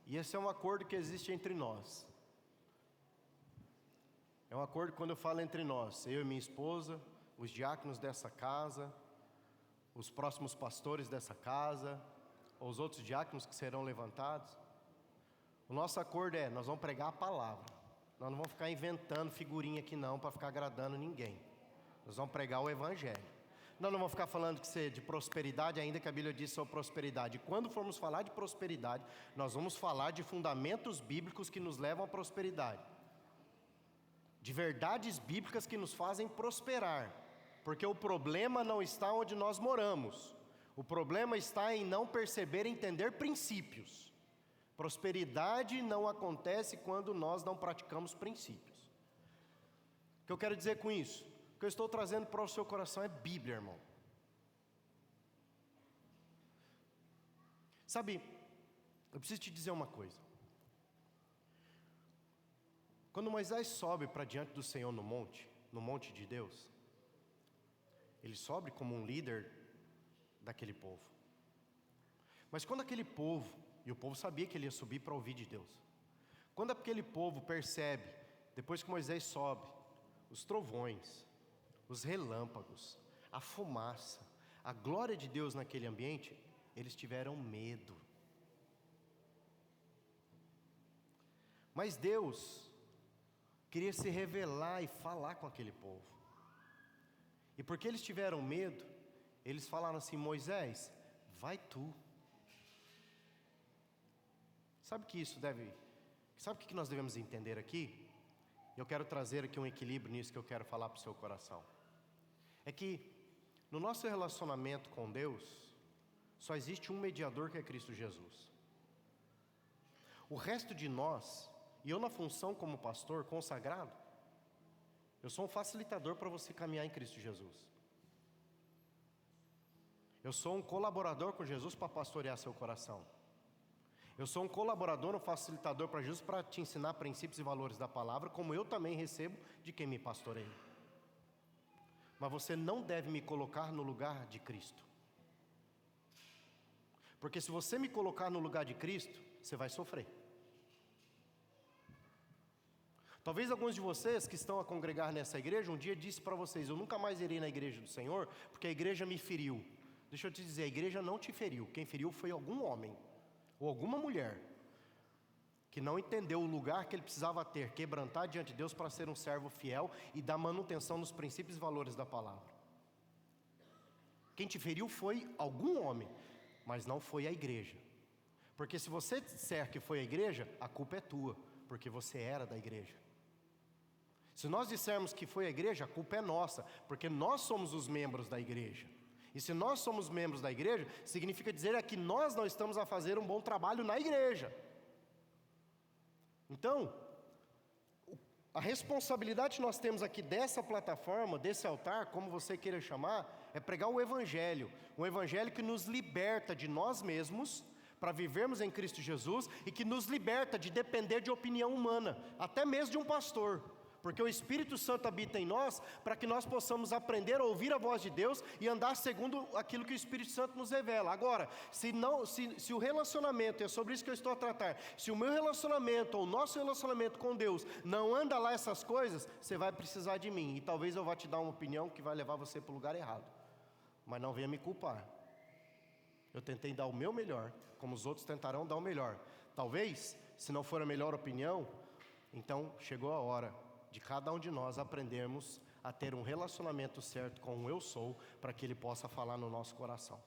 S1: e esse é um acordo que existe entre nós. É um acordo quando eu falo entre nós, eu e minha esposa, os diáconos dessa casa, os próximos pastores dessa casa, os outros diáconos que serão levantados. O nosso acordo é, nós vamos pregar a palavra. Nós não vamos ficar inventando figurinha aqui não, para ficar agradando ninguém. Nós vamos pregar o Evangelho. Nós não vamos ficar falando de prosperidade, ainda que a Bíblia diz sobre prosperidade. Quando formos falar de prosperidade, nós vamos falar de fundamentos bíblicos que nos levam à prosperidade. De verdades bíblicas que nos fazem prosperar. Porque o problema não está onde nós moramos. O problema está em não perceber e entender princípios. Prosperidade não acontece quando nós não praticamos princípios. O que eu quero dizer com isso? O que eu estou trazendo para o seu coração é Bíblia, irmão. Sabe, eu preciso te dizer uma coisa. Quando Moisés sobe para diante do Senhor no monte de Deus, ele sobe como um líder daquele povo. Mas quando aquele povo, e o povo sabia que ele ia subir para ouvir de Deus, quando aquele povo percebe, depois que Moisés sobe, os trovões, os relâmpagos, a fumaça, a glória de Deus naquele ambiente, eles tiveram medo. Mas Deus queria se revelar e falar com aquele povo. E porque eles tiveram medo, eles falaram assim, Moisés, vai tu. Sabe o que nós devemos entender aqui? Eu quero trazer aqui um equilíbrio nisso que eu quero falar para o seu coração. É que no nosso relacionamento com Deus, só existe um mediador que é Cristo Jesus. O resto de nós, e eu na função como pastor consagrado, eu sou um facilitador para você caminhar em Cristo Jesus. Eu sou um colaborador com Jesus para pastorear seu coração. Eu sou um colaborador, um facilitador para Jesus, para te ensinar princípios e valores da palavra, como eu também recebo de quem me pastoreia. Mas você não deve me colocar no lugar de Cristo. Porque se você me colocar no lugar de Cristo, você vai sofrer. Talvez alguns de vocês que estão a congregar nessa igreja, um dia disse para vocês: eu nunca mais irei na igreja do Senhor, porque a igreja me feriu. Deixa eu te dizer, a igreja não te feriu. Quem feriu foi algum homem, ou alguma mulher, que não entendeu o lugar que ele precisava ter, quebrantar diante de Deus para ser um servo fiel e dar manutenção nos princípios e valores da palavra. Quem te feriu foi algum homem, mas não foi a igreja. Porque se você disser que foi a igreja, a culpa é tua, porque você era da igreja. Se nós dissermos que foi a igreja, a culpa é nossa, porque nós somos os membros da igreja. E se nós somos membros da igreja, significa dizer que nós não estamos a fazer um bom trabalho na igreja. Então, a responsabilidade que nós temos aqui dessa plataforma, desse altar, como você queira chamar, é pregar o Evangelho. Um Evangelho que nos liberta de nós mesmos, para vivermos em Cristo Jesus, e que nos liberta de depender de opinião humana, até mesmo de um pastor. Porque o Espírito Santo habita em nós, para que nós possamos aprender a ouvir a voz de Deus e andar segundo aquilo que o Espírito Santo nos revela. Agora, se o relacionamento, é sobre isso que eu estou a tratar, se o meu relacionamento ou o nosso relacionamento com Deus não anda lá essas coisas, você vai precisar de mim, e talvez eu vá te dar uma opinião que vai levar você para o lugar errado, mas não venha me culpar. Eu tentei dar o meu melhor, como os outros tentarão dar o melhor. Talvez, se não for a melhor opinião, então chegou a hora de cada um de nós aprendermos a ter um relacionamento certo com o eu sou, para que ele possa falar no nosso coração.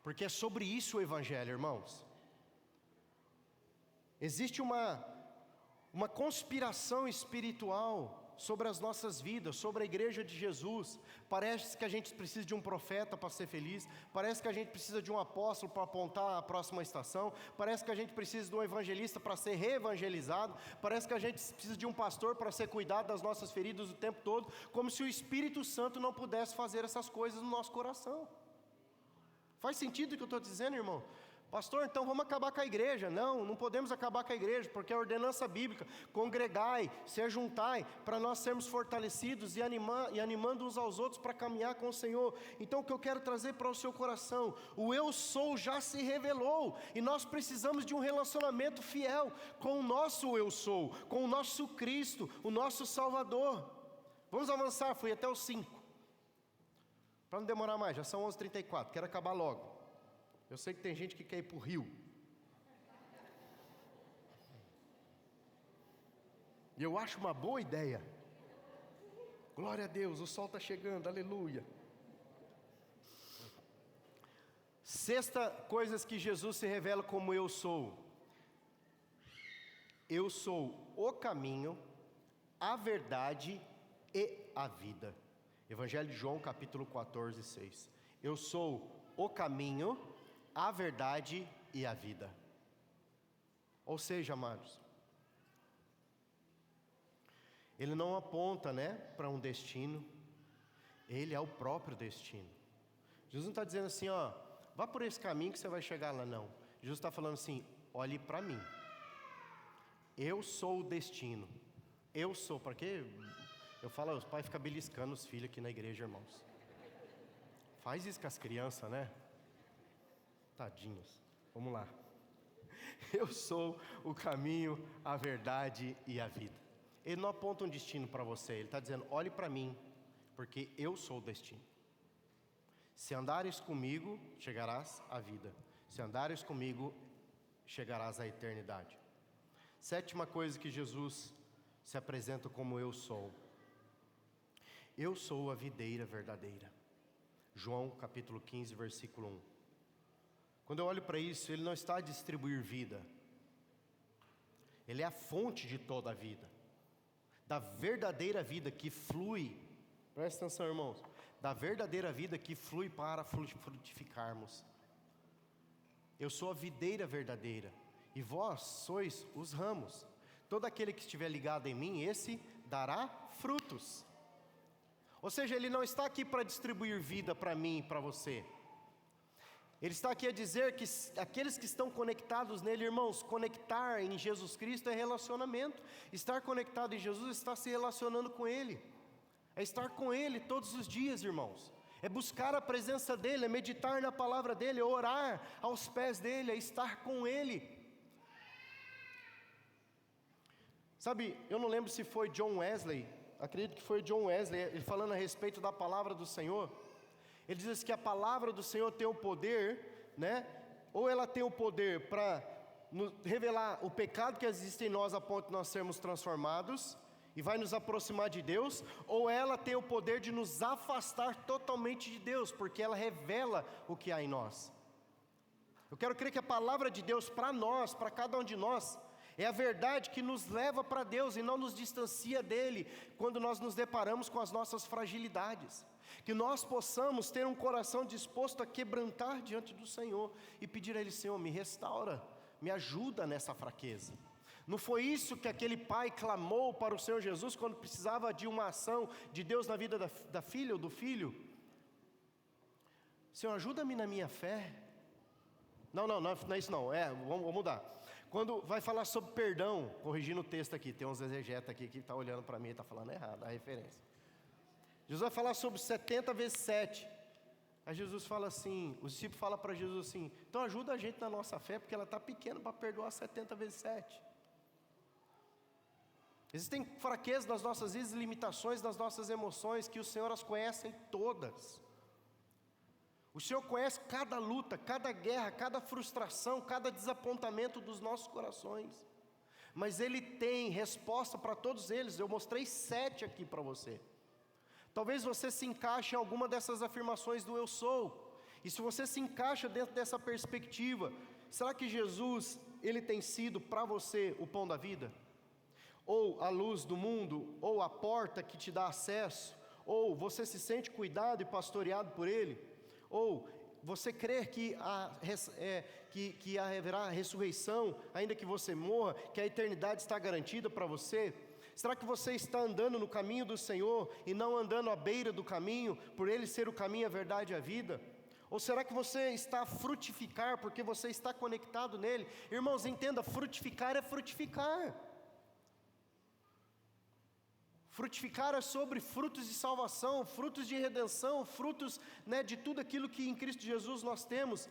S1: Porque é sobre isso o Evangelho, irmãos. Existe uma conspiração espiritual sobre as nossas vidas, sobre a igreja de Jesus. Parece que a gente precisa de um profeta para ser feliz, parece que a gente precisa de um apóstolo para apontar a próxima estação, parece que a gente precisa de um evangelista para ser reevangelizado, parece que a gente precisa de um pastor para ser cuidado das nossas feridas o tempo todo, como se o Espírito Santo não pudesse fazer essas coisas no nosso coração. Faz sentido o que eu estou dizendo, irmão? Pastor, então vamos acabar com a igreja. Não podemos acabar com a igreja, porque a ordenança bíblica: congregai, se ajuntai, para nós sermos fortalecidos e animando uns aos outros para caminhar com o Senhor. Então o que eu quero trazer para o seu coração: o eu sou já se revelou, e nós precisamos de um relacionamento fiel com o nosso eu sou, com o nosso Cristo, o nosso Salvador. Vamos avançar, fui até os 5, para não demorar mais, já são 11h34, quero acabar logo. Eu sei que tem gente que quer ir para o Rio. E eu acho uma boa ideia. Glória a Deus, o sol está chegando, aleluia. Sexta, coisas que Jesus se revela como eu sou. Eu sou o caminho, a verdade e a vida. Evangelho de João, capítulo 14, 6. Eu sou o caminho, a verdade e a vida. Ou seja, amados, ele não aponta, para um destino, ele é o próprio destino. Jesus não está dizendo assim, vá por esse caminho que você vai chegar lá, não. Jesus está falando assim: olhe para mim, eu sou o destino, eu sou. Para quê? Eu falo, os pais ficam beliscando os filhos aqui na igreja, irmãos. Faz isso com as crianças, né? Tadinhos. Vamos lá. Eu sou o caminho, a verdade e a vida. Ele não aponta um destino para você, ele está dizendo: olhe para mim, porque eu sou o destino. Se andares comigo, chegarás à vida. Se andares comigo, chegarás à eternidade. Sétima coisa que Jesus se apresenta como eu sou. Eu sou a videira verdadeira. João capítulo 15, versículo 1. Quando eu olho para isso, ele não está a distribuir vida. Ele é a fonte de toda a vida, da verdadeira vida que flui. Presta atenção, irmãos. Da verdadeira vida que flui para frutificarmos. Eu sou a videira verdadeira, e vós sois os ramos. Todo aquele que estiver ligado em mim, esse dará frutos. Ou seja, ele não está aqui para distribuir vida para mim e para você. Ele está aqui a dizer que aqueles que estão conectados nele, irmãos, conectar em Jesus Cristo é relacionamento. Estar conectado em Jesus está se relacionando com Ele. É estar com Ele todos os dias, irmãos. É buscar a presença dEle, é meditar na palavra dEle, é orar aos pés dEle, é estar com Ele. Sabe, eu não lembro se foi John Wesley, acredito que foi John Wesley, ele falando a respeito da palavra do Senhor. Ele diz que a palavra do Senhor tem o poder, né? Ou ela tem o poder para revelar o pecado que existe em nós a ponto de nós sermos transformados e vai nos aproximar de Deus, ou ela tem o poder de nos afastar totalmente de Deus, porque ela revela o que há em nós. Eu quero crer que a palavra de Deus para nós, para cada um de nós, é a verdade que nos leva para Deus e não nos distancia dEle quando nós nos deparamos com as nossas fragilidades. Que nós possamos ter um coração disposto a quebrantar diante do Senhor e pedir a Ele: Senhor, me restaura, me ajuda nessa fraqueza. Não foi isso que aquele pai clamou para o Senhor Jesus quando precisava de uma ação de Deus na vida da filha ou do filho? Senhor, ajuda-me na minha fé. Não é isso não, vamos mudar. Quando vai falar sobre perdão, corrigindo o texto aqui, tem uns exegetas aqui que estão olhando para mim e estão falando errado a referência. Jesus vai falar sobre 70 vezes 7. Aí Jesus fala assim, os discípulos falam para Jesus assim: então ajuda a gente na nossa fé, porque ela está pequena para perdoar 70 vezes 7. Existem fraquezas nas nossas vidas, limitações nas nossas emoções, que o Senhor as conhece todas. O Senhor conhece cada luta, cada guerra, cada frustração, cada desapontamento dos nossos corações. Mas Ele tem resposta para todos eles. Eu mostrei 7 aqui para você. Talvez você se encaixe em alguma dessas afirmações do eu sou. E se você se encaixa dentro dessa perspectiva, será que Jesus, Ele tem sido para você o pão da vida? Ou a luz do mundo? Ou a porta que te dá acesso? Ou você se sente cuidado e pastoreado por Ele? Ou você crê que haverá ressurreição, ainda que você morra, que a eternidade está garantida para você? Será que você está andando no caminho do Senhor e não andando à beira do caminho, por Ele ser o caminho, a verdade e a vida? Ou será que você está a frutificar porque você está conectado nele? Irmãos, entenda, frutificar é frutificar. Frutificar é sobre frutos de salvação, frutos de redenção, frutos, né, de tudo aquilo que em Cristo Jesus nós temos.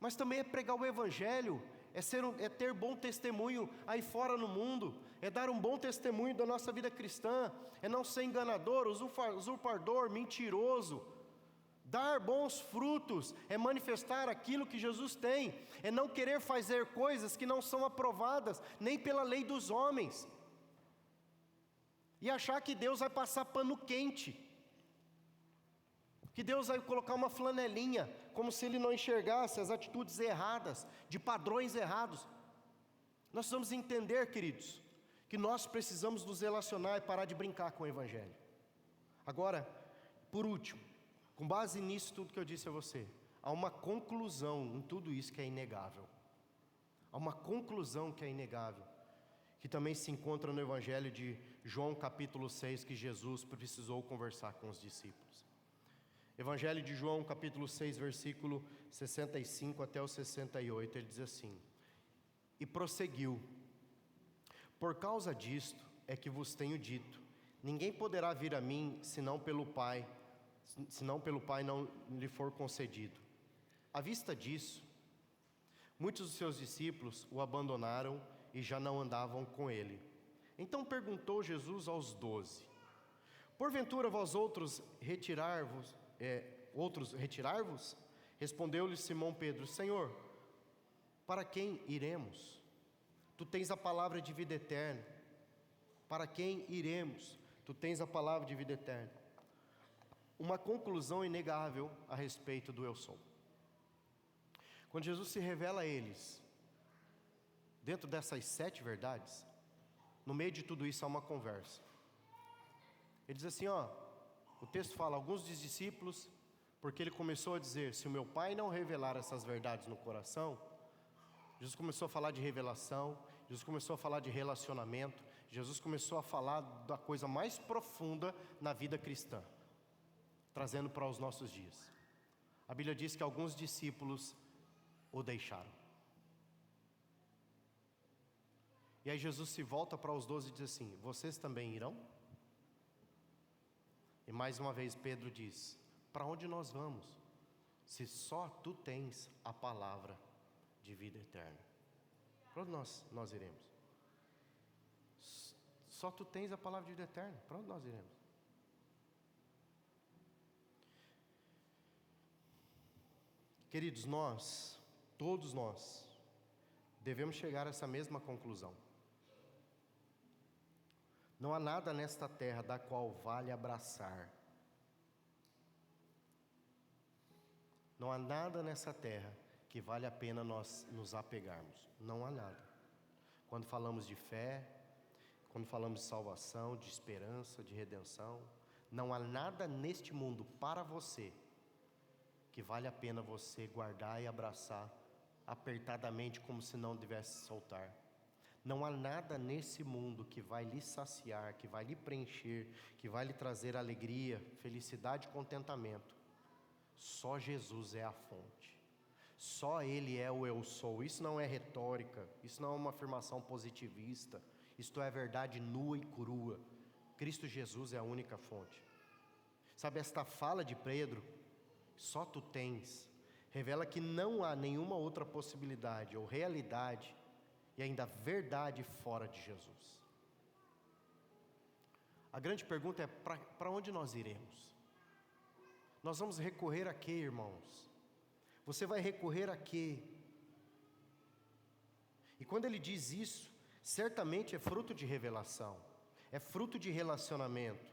S1: Mas também é pregar o Evangelho, é ter bom testemunho aí fora no mundo, é dar um bom testemunho da nossa vida cristã, é não ser enganador, usurpador, mentiroso. Dar bons frutos é manifestar aquilo que Jesus tem, é não querer fazer coisas que não são aprovadas nem pela lei dos homens, e achar que Deus vai passar pano quente, que Deus vai colocar uma flanelinha, como se Ele não enxergasse as atitudes erradas, de padrões errados. Nós precisamos entender, queridos, que nós precisamos nos relacionar e parar de brincar com o Evangelho. Agora, por último, com base nisso tudo que eu disse a você, há uma conclusão em tudo isso que é inegável. Há uma conclusão que é inegável, que também se encontra no Evangelho de João capítulo 6, que Jesus precisou conversar com os discípulos. Evangelho de João capítulo 6, versículo 65 até o 68, ele diz assim: e prosseguiu: por causa disto é que vos tenho dito, ninguém poderá vir a mim, senão pelo Pai não lhe for concedido. À vista disso, muitos dos seus discípulos o abandonaram e já não andavam com ele. Então perguntou Jesus aos 12: porventura vós outros retirar-vos? Respondeu-lhe Simão Pedro: Senhor, para quem iremos? Tu tens a palavra de vida eterna. Para quem iremos? Tu tens a palavra de vida eterna. Uma conclusão inegável a respeito do eu sou. Quando Jesus se revela a eles, dentro dessas 7 verdades, no meio de tudo isso há uma conversa. Ele diz assim, o texto fala, alguns dos discípulos, porque ele começou a dizer, se o meu Pai não revelar essas verdades no coração, Jesus começou a falar de revelação, Jesus começou a falar de relacionamento, Jesus começou a falar da coisa mais profunda na vida cristã, trazendo para os nossos dias. A Bíblia diz que alguns discípulos o deixaram. E aí Jesus se volta para os 12 e diz assim: vocês também irão? E mais uma vez Pedro diz: para onde nós vamos, se só tu tens a palavra de vida eterna? Para onde nós iremos? Só tu tens a palavra de vida eterna, para onde nós iremos? Queridos, todos nós, devemos chegar a essa mesma conclusão. Não há nada nesta terra da qual vale abraçar. Não há nada nessa terra que vale a pena nós nos apegarmos. Não há nada. Quando falamos de fé, quando falamos de salvação, de esperança, de redenção, não há nada neste mundo para você que vale a pena você guardar e abraçar apertadamente, como se não devesse soltar. Não há nada nesse mundo que vai lhe saciar, que vai lhe preencher, que vai lhe trazer alegria, felicidade e contentamento. Só Jesus é a fonte. Só Ele é o eu sou. Isso não é retórica, isso não é uma afirmação positivista. Isto é verdade nua e crua. Cristo Jesus é a única fonte. Sabe, esta fala de Pedro, só tu tens, revela que não há nenhuma outra possibilidade ou realidade e ainda verdade fora de Jesus. A grande pergunta é: para onde nós iremos? Nós vamos recorrer a quê, irmãos? Você vai recorrer a quê? E quando ele diz isso, certamente é fruto de revelação, é fruto de relacionamento.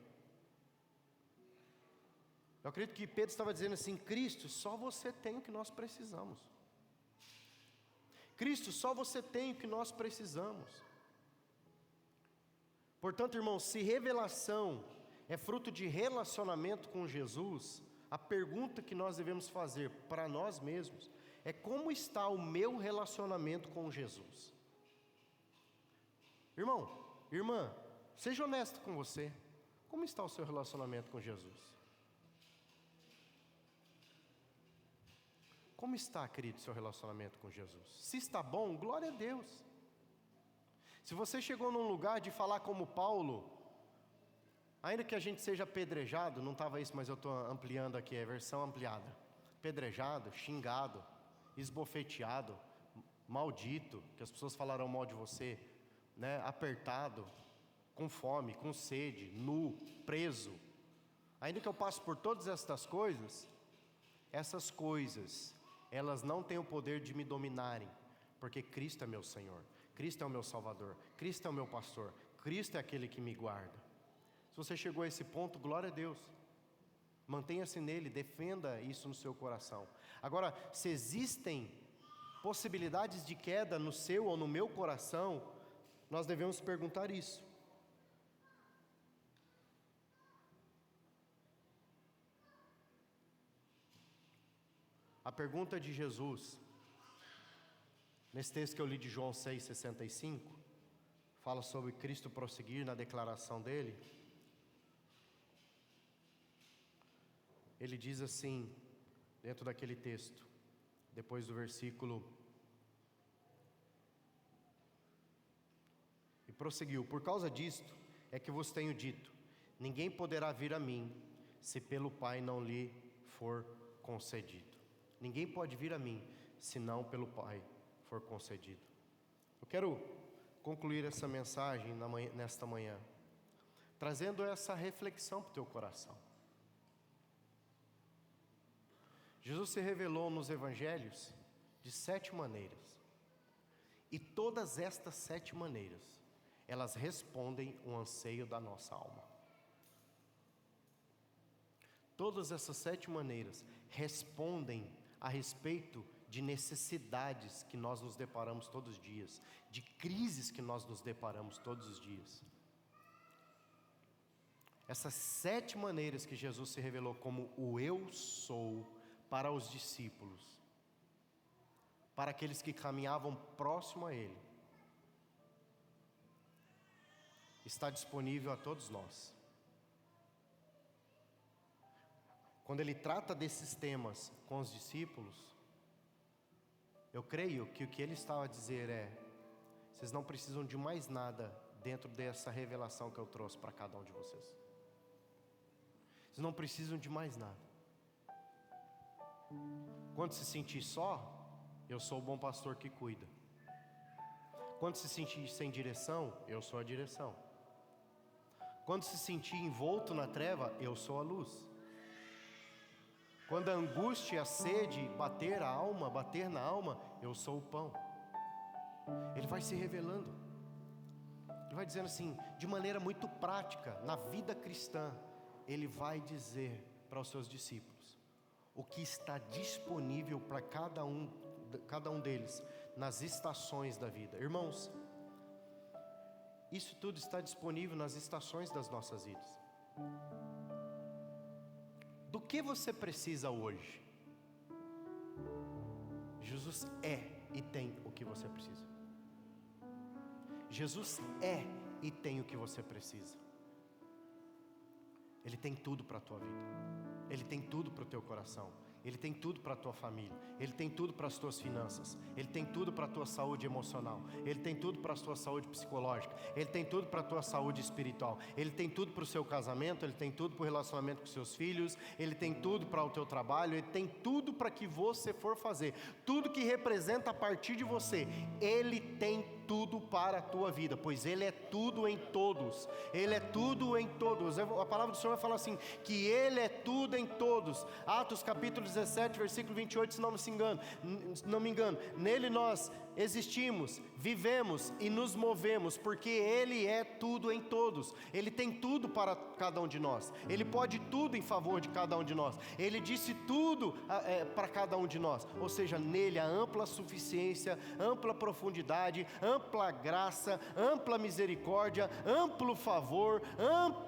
S1: Eu acredito que Pedro estava dizendo assim: Cristo, só você tem o que nós precisamos. Cristo, só você tem o que nós precisamos. Portanto, irmãos, se revelação é fruto de relacionamento com Jesus, a pergunta que nós devemos fazer para nós mesmos é: como está o meu relacionamento com Jesus? Irmão, irmã, seja honesto com você. Como está o seu relacionamento com Jesus? Como está, querido, o seu relacionamento com Jesus? Se está bom, glória a Deus. Se você chegou num lugar de falar como Paulo, ainda que a gente seja apedrejado, não estava isso, mas eu estou ampliando aqui, é a versão ampliada. Apedrejado, xingado, esbofeteado, maldito, que as pessoas falarão mal de você, né? Apertado, com fome, com sede, nu, preso. Ainda que eu passe por todas essas coisas, elas não têm o poder de me dominarem, porque Cristo é meu Senhor, Cristo é o meu Salvador, Cristo é o meu pastor, Cristo é aquele que me guarda. Se você chegou a esse ponto, glória a Deus, mantenha-se nele, defenda isso no seu coração. Agora, se existem possibilidades de queda no seu ou no meu coração, nós devemos perguntar isso. A pergunta de Jesus, nesse texto que eu li de João 6,65, fala sobre Cristo prosseguir na declaração dele. Ele diz assim, dentro daquele texto, depois do versículo: e prosseguiu: por causa disto é que vos tenho dito, ninguém poderá vir a mim, se pelo Pai não lhe for concedido. Ninguém pode vir a mim, se não pelo Pai for concedido. Eu quero concluir essa mensagem nesta manhã, trazendo essa reflexão para o teu coração. Jesus se revelou nos evangelhos de 7 maneiras, e todas estas 7 maneiras, elas respondem um anseio da nossa alma. Todas essas 7 maneiras respondem a respeito de necessidades que nós nos deparamos todos os dias, de crises que nós nos deparamos todos os dias. Essas 7 maneiras que Jesus se revelou como o eu sou para os discípulos, para aqueles que caminhavam próximo a Ele, está disponível a todos nós. quando ele trata desses temas com os discípulos, eu creio que o que ele estava a dizer é: vocês não precisam de mais nada dentro dessa revelação que eu trouxe para cada um de vocês. Vocês não precisam de mais nada. Quando se sentir só, eu sou o bom pastor que cuida. Quando se sentir sem direção, eu sou a direção. Quando se sentir envolto na treva, eu sou a luz. Quando a angústia e a sede bater na alma, eu sou o pão. Ele vai se revelando. Ele vai dizendo assim, de maneira muito prática, na vida cristã, ele vai dizer para os seus discípulos o que está disponível para cada um deles nas estações da vida. Irmãos, isso tudo está disponível nas estações das nossas vidas. Do que você precisa hoje? Jesus é e tem o que você precisa. Jesus é e tem o que você precisa. Ele tem tudo para a tua vida. Ele tem tudo para o teu coração. Ele tem tudo para a tua família. Ele tem tudo para as tuas finanças. Ele tem tudo para a tua saúde emocional. Ele tem tudo para a tua saúde psicológica. Ele tem tudo para a tua saúde espiritual. Ele tem tudo para o seu casamento. Ele tem tudo para o relacionamento com seus filhos. Ele tem tudo para o teu trabalho. Ele tem tudo para que você for fazer. Tudo que representa a partir de você. Ele tem tudo para a tua vida, pois Ele é tudo em todos. Ele é tudo em todos. A palavra do Senhor vai falar assim, que Ele é tudo em todos. Atos capítulo 17, versículo 28, se não me engano. Nele nós existimos, vivemos e nos movemos, porque Ele é tudo em todos. Ele tem tudo para cada um de nós. Ele pode tudo em favor de cada um de nós. Ele disse tudo para cada um de nós. Ou seja, nele a ampla suficiência, ampla profundidade, ampla graça, ampla misericórdia, amplo favor, amplo.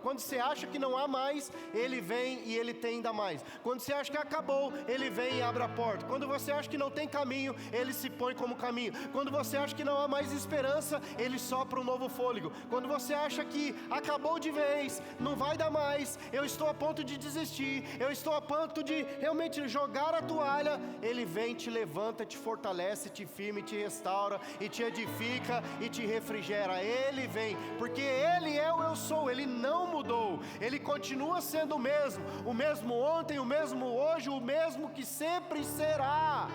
S1: Quando você acha que não há mais, Ele vem e Ele tem ainda mais. Quando você acha que acabou, Ele vem e abre a porta. Quando você acha que não tem caminho, Ele se põe como caminho. Quando você acha que não há mais esperança, Ele sopra um novo fôlego. Quando você acha que acabou de vez, não vai dar mais, eu estou a ponto de desistir, eu estou a ponto de realmente jogar a toalha, Ele vem, te levanta, te fortalece, te firma, te restaura, e te edifica, e te refrigera. Ele vem, porque Ele é o eu sou. Ele não mudou, Ele continua sendo o mesmo ontem, o mesmo hoje, o mesmo que sempre será.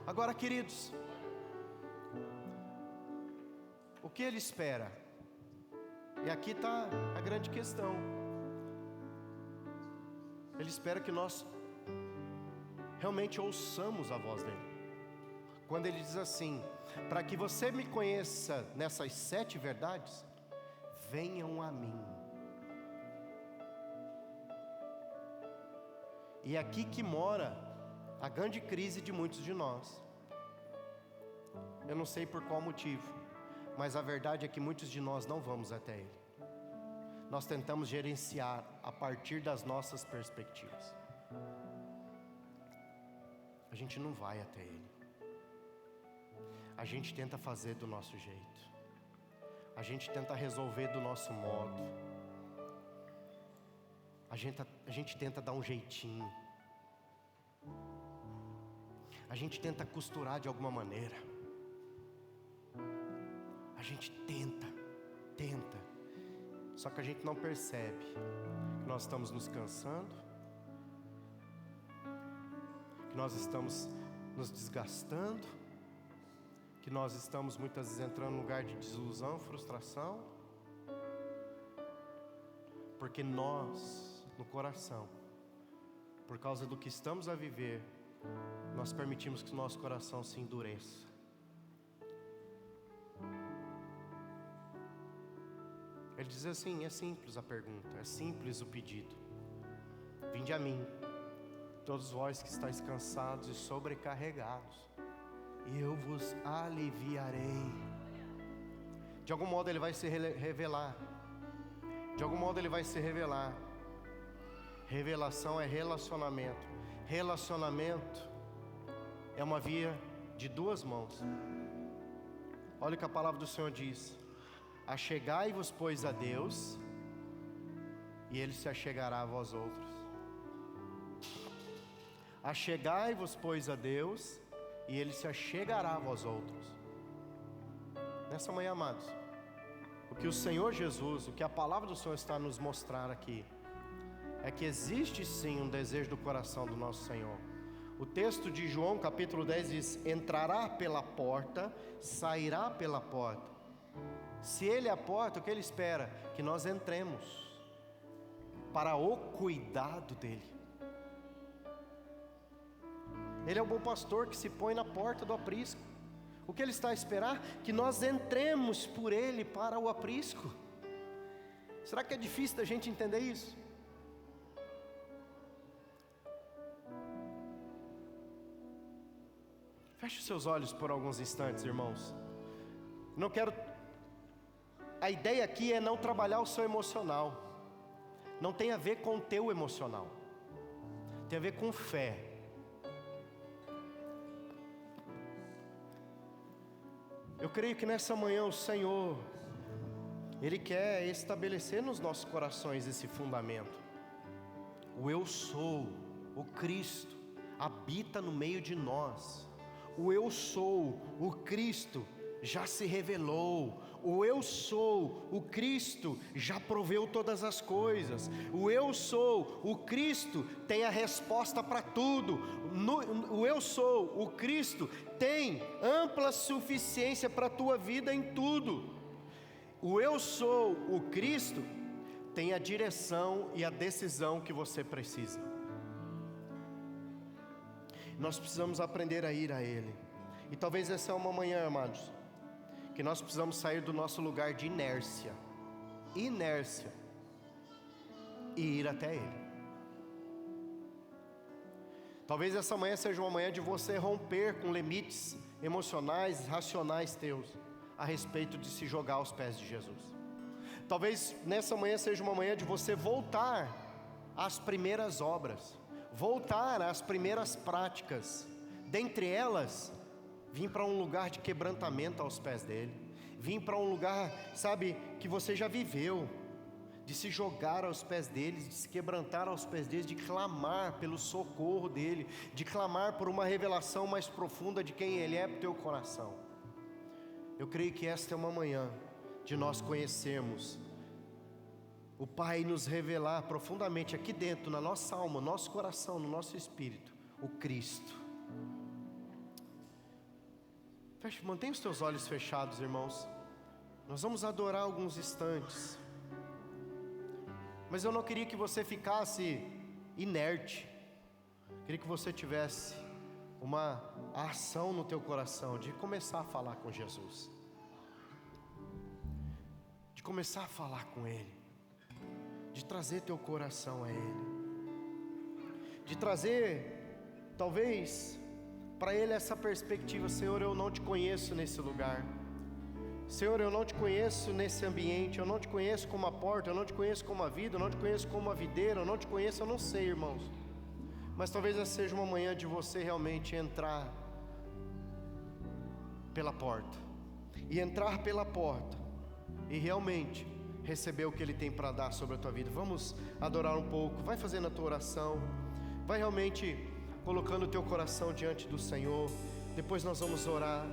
S1: Agora, queridos, o que Ele espera? E aqui está a grande questão. Ele espera que nós realmente ouçamos a voz dEle. Quando Ele diz assim, para que você me conheça nessas 7 verdades, venham a mim. E é aqui que mora a grande crise de muitos de nós. Eu não sei por qual motivo, mas a verdade é que muitos de nós não vamos até Ele. Nós tentamos gerenciar a partir das nossas perspectivas. A gente não vai até Ele. A gente tenta fazer do nosso jeito. A gente tenta resolver do nosso modo. A gente tenta dar um jeitinho. A gente tenta costurar de alguma maneira. A gente tenta. Só que a gente não percebe que nós estamos nos cansando, que nós estamos nos desgastando, que nós estamos muitas vezes entrando num lugar de desilusão, frustração, porque nós, no coração, por causa do que estamos a viver, nós permitimos que o nosso coração se endureça. Ele diz assim, é simples a pergunta, é simples o pedido. Vinde a mim, todos vós que estáis cansados e sobrecarregados, e eu vos aliviarei. De algum modo Ele vai se revelar. De algum modo Ele vai se revelar. Revelação é relacionamento. Relacionamento é uma via de 2 mãos. Olha o que a palavra do Senhor diz: achegai-vos, pois, a Deus, e Ele se achegará a vós outros. Achegai-vos, pois, a Deus, e Ele se achegará a vós outros. Nessa manhã, amados, o que o Senhor Jesus, o que a palavra do Senhor está a nos mostrar aqui, é que existe sim um desejo do coração do nosso Senhor. O texto de João capítulo 10 diz: entrará pela porta, sairá pela porta. Se Ele é a porta, o que Ele espera? Que nós entremos para o cuidado dEle. Ele é o bom pastor que se põe na porta do aprisco. O que Ele está a esperar? Que nós entremos por Ele para o aprisco. Será que é difícil da gente entender isso? Feche os seus olhos por alguns instantes, irmãos. Não quero... A ideia aqui é não trabalhar o seu emocional. Não tem a ver com o teu emocional. Tem a ver com fé. Eu creio que nessa manhã o Senhor, Ele quer estabelecer nos nossos corações esse fundamento. O eu sou, o Cristo, habita no meio de nós. O eu sou, o Cristo, já se revelou. O eu sou, o Cristo, já proveu todas as coisas. O eu sou, o Cristo, tem a resposta para tudo. O eu sou, o Cristo, tem ampla suficiência para a tua vida em tudo. O eu sou, o Cristo, tem a direção e a decisão que você precisa. Nós precisamos aprender a ir a Ele. E talvez essa é uma manhã, amados, que nós precisamos sair do nosso lugar de inércia e ir até Ele. Talvez essa manhã seja uma manhã de você romper com limites emocionais, racionais teus, a respeito de se jogar aos pés de Jesus. Talvez nessa manhã seja uma manhã de você voltar às primeiras obras, voltar às primeiras práticas. Dentre elas, vim para um lugar de quebrantamento aos pés dele. Vim para um lugar, sabe, que você já viveu, de se jogar aos pés dele, de se quebrantar aos pés dele, de clamar pelo socorro dele, de clamar por uma revelação mais profunda de quem ele é para o teu coração. Eu creio que esta é uma manhã de nós conhecermos o Pai, nos revelar profundamente aqui dentro, na nossa alma, no nosso coração, no nosso espírito, o Cristo. Mantenha os teus olhos fechados, irmãos. Nós vamos adorar alguns instantes, mas eu não queria que você ficasse inerte. Queria que você tivesse uma ação no teu coração de começar a falar com Jesus, de começar a falar com Ele, de trazer teu coração a Ele, de trazer, talvez, para Ele essa perspectiva: Senhor, eu não te conheço nesse lugar. Senhor, eu não te conheço nesse ambiente. Eu não te conheço como a porta, eu não te conheço como a vida, eu não te conheço como a videira, eu não te conheço, eu não sei, irmãos. Mas talvez essa seja uma manhã de você realmente entrar pela porta, e entrar pela porta, e realmente receber o que Ele tem para dar sobre a tua vida. Vamos adorar um pouco, vai fazendo a tua oração, vai realmente colocando o teu coração diante do Senhor. Depois nós vamos orar.